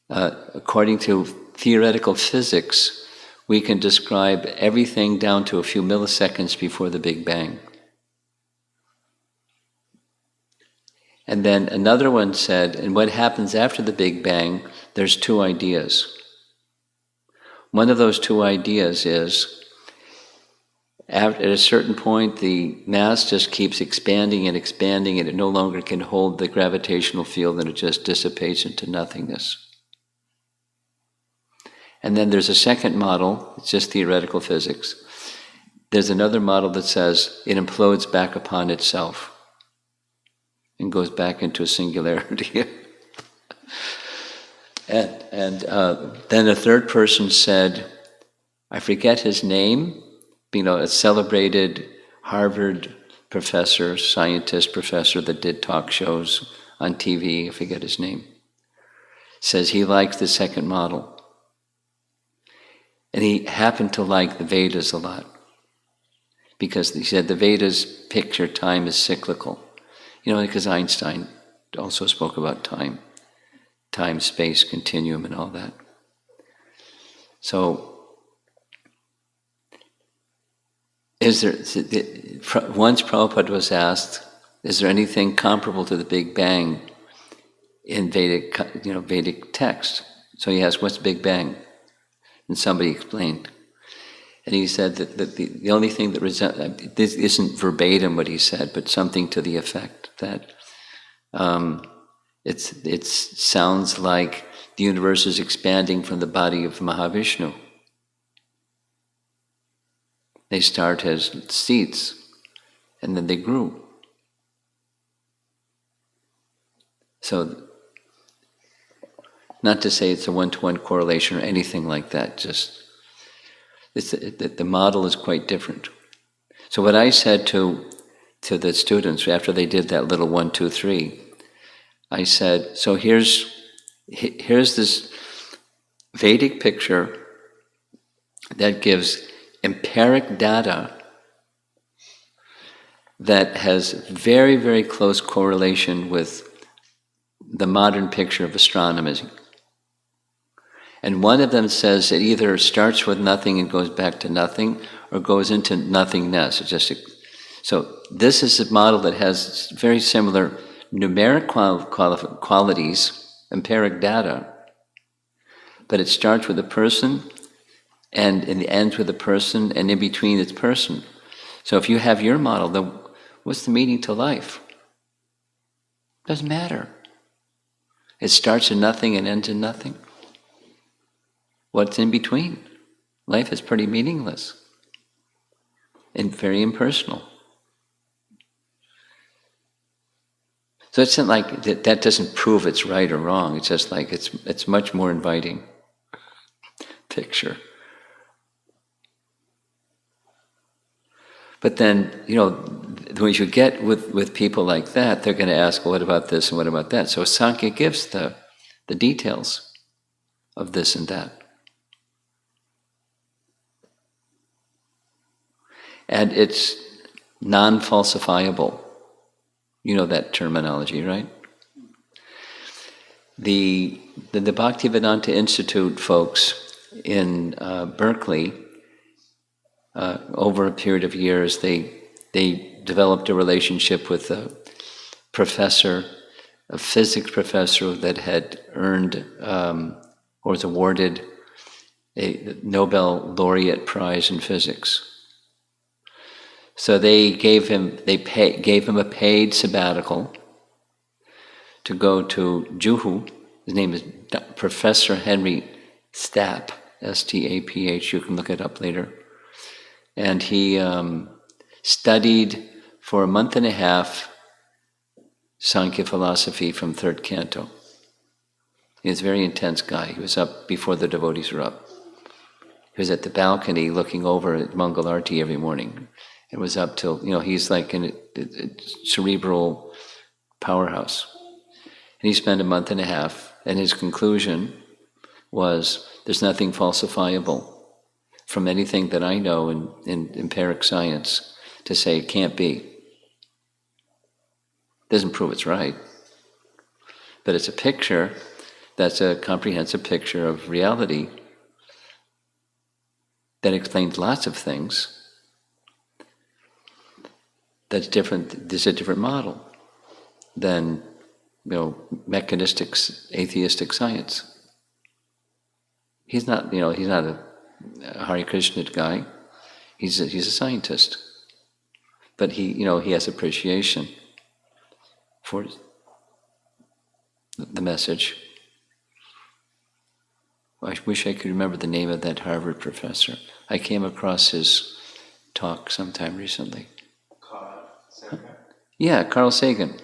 S1: according to theoretical physics, we can describe everything down to a few milliseconds before the Big Bang. And then another one said, and what happens after the Big Bang, there's two ideas. One of those two ideas is, at a certain point, the mass just keeps expanding and expanding, and it no longer can hold the gravitational field, and it just dissipates into nothingness. And then there's a second model, it's just theoretical physics. There's another model that says it implodes back upon itself and goes back into a singularity. And then a third person said, I forget his name, a celebrated Harvard professor, scientist professor that did talk shows on TV, I forget his name, says he likes the second model. And he happened to like the Vedas a lot, because he said the Vedas picture time as cyclical. Because Einstein also spoke about time, space, continuum, and all that. So, once Prabhupada was asked, is there anything comparable to the Big Bang in Vedic text? So he asked, what's Big Bang? And somebody explained. And he said that the only thing that this isn't verbatim what he said, but something to the effect that it sounds like the universe is expanding from the body of Mahavishnu. They start as seeds, and then they grew. So, not to say it's a one-to-one correlation or anything like that, just the model is quite different. So what I said to the students after they did that little 1, 2, 3, I said, so here's this Vedic picture that gives empiric data that has very, very close correlation with the modern picture of astronomy. And one of them says it either starts with nothing and goes back to nothing, or goes into nothingness. So this is a model that has very similar numeric qualities, empiric data, but it starts with a person, and it ends with a person, and in between it's person. So if you have your model, then what's the meaning to life? Doesn't matter. It starts in nothing and ends in nothing. what's in between. Life is pretty meaningless and very impersonal. So it's not like that doesn't prove it's right or wrong. It's just like it's much more inviting picture. But then, when you get with people like that, they're going to ask, well, what about this and what about that? So Sankhya gives the details of this and that. And it's non-falsifiable. You know that terminology, right? The Bhaktivedanta Institute folks in Berkeley, over a period of years, they developed a relationship with a professor, a physics professor that had earned or was awarded a Nobel laureate prize in physics. So they gave him a paid sabbatical to go to Juhu. His name is Professor Henry Stapp, S-T-A-P-H. You can look it up later. And he studied for a month and a half Sankhya philosophy from third canto. He was a very intense guy. He was up before the devotees were up. He was at the balcony looking over at Mangal Arati every morning. It was up till, he's like a cerebral powerhouse. And he spent a month and a half, and his conclusion was, there's nothing falsifiable from anything that I know in empiric science to say it can't be. Doesn't prove it's right. But it's a picture that's a comprehensive picture of reality that explains lots of things. That's different. There's a different model than, mechanistic, atheistic science. He's not a Hare Krishna guy. He's a scientist, but he has appreciation for the message. I wish I could remember the name of that Harvard professor. I came across his talk sometime recently. Yeah, Carl Sagan.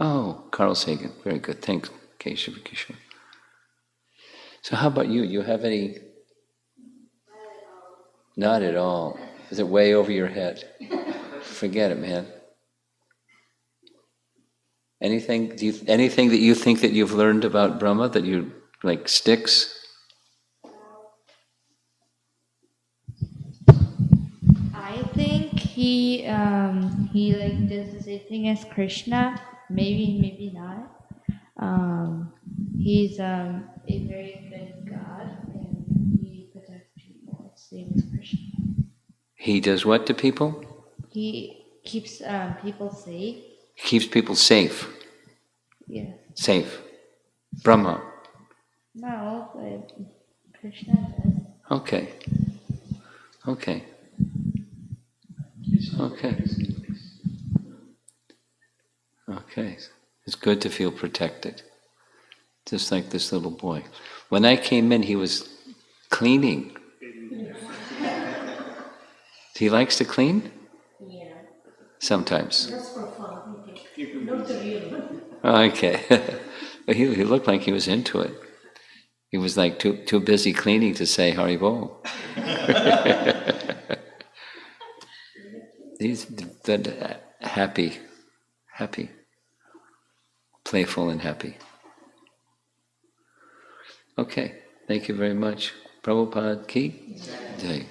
S1: Oh, Carl Sagan. Very good. Thanks, Keshav Kishore. So how about you? You have any? Not at all. Is it way over your head? Forget it, man. Anything that you think that you've learned about Brahma that you like sticks?
S5: I think he does the same thing as Krishna. Maybe not. He's a very good God, and he protects people, same as Krishna.
S1: He does what to people?
S5: He keeps people safe.
S1: He keeps people safe.
S5: Yes.
S1: Safe. Brahma.
S5: No, but Krishna does.
S1: Okay. It's good to feel protected. Just like this little boy. When I came in, he was cleaning. He likes to clean?
S6: Yeah.
S1: Sometimes.
S6: That's for fun. Not the real one.
S1: Okay. He looked like he was into it. He was like too busy cleaning to say Haribol. He's happy, playful and happy. Okay, thank you very much. Prabhupada ki jai.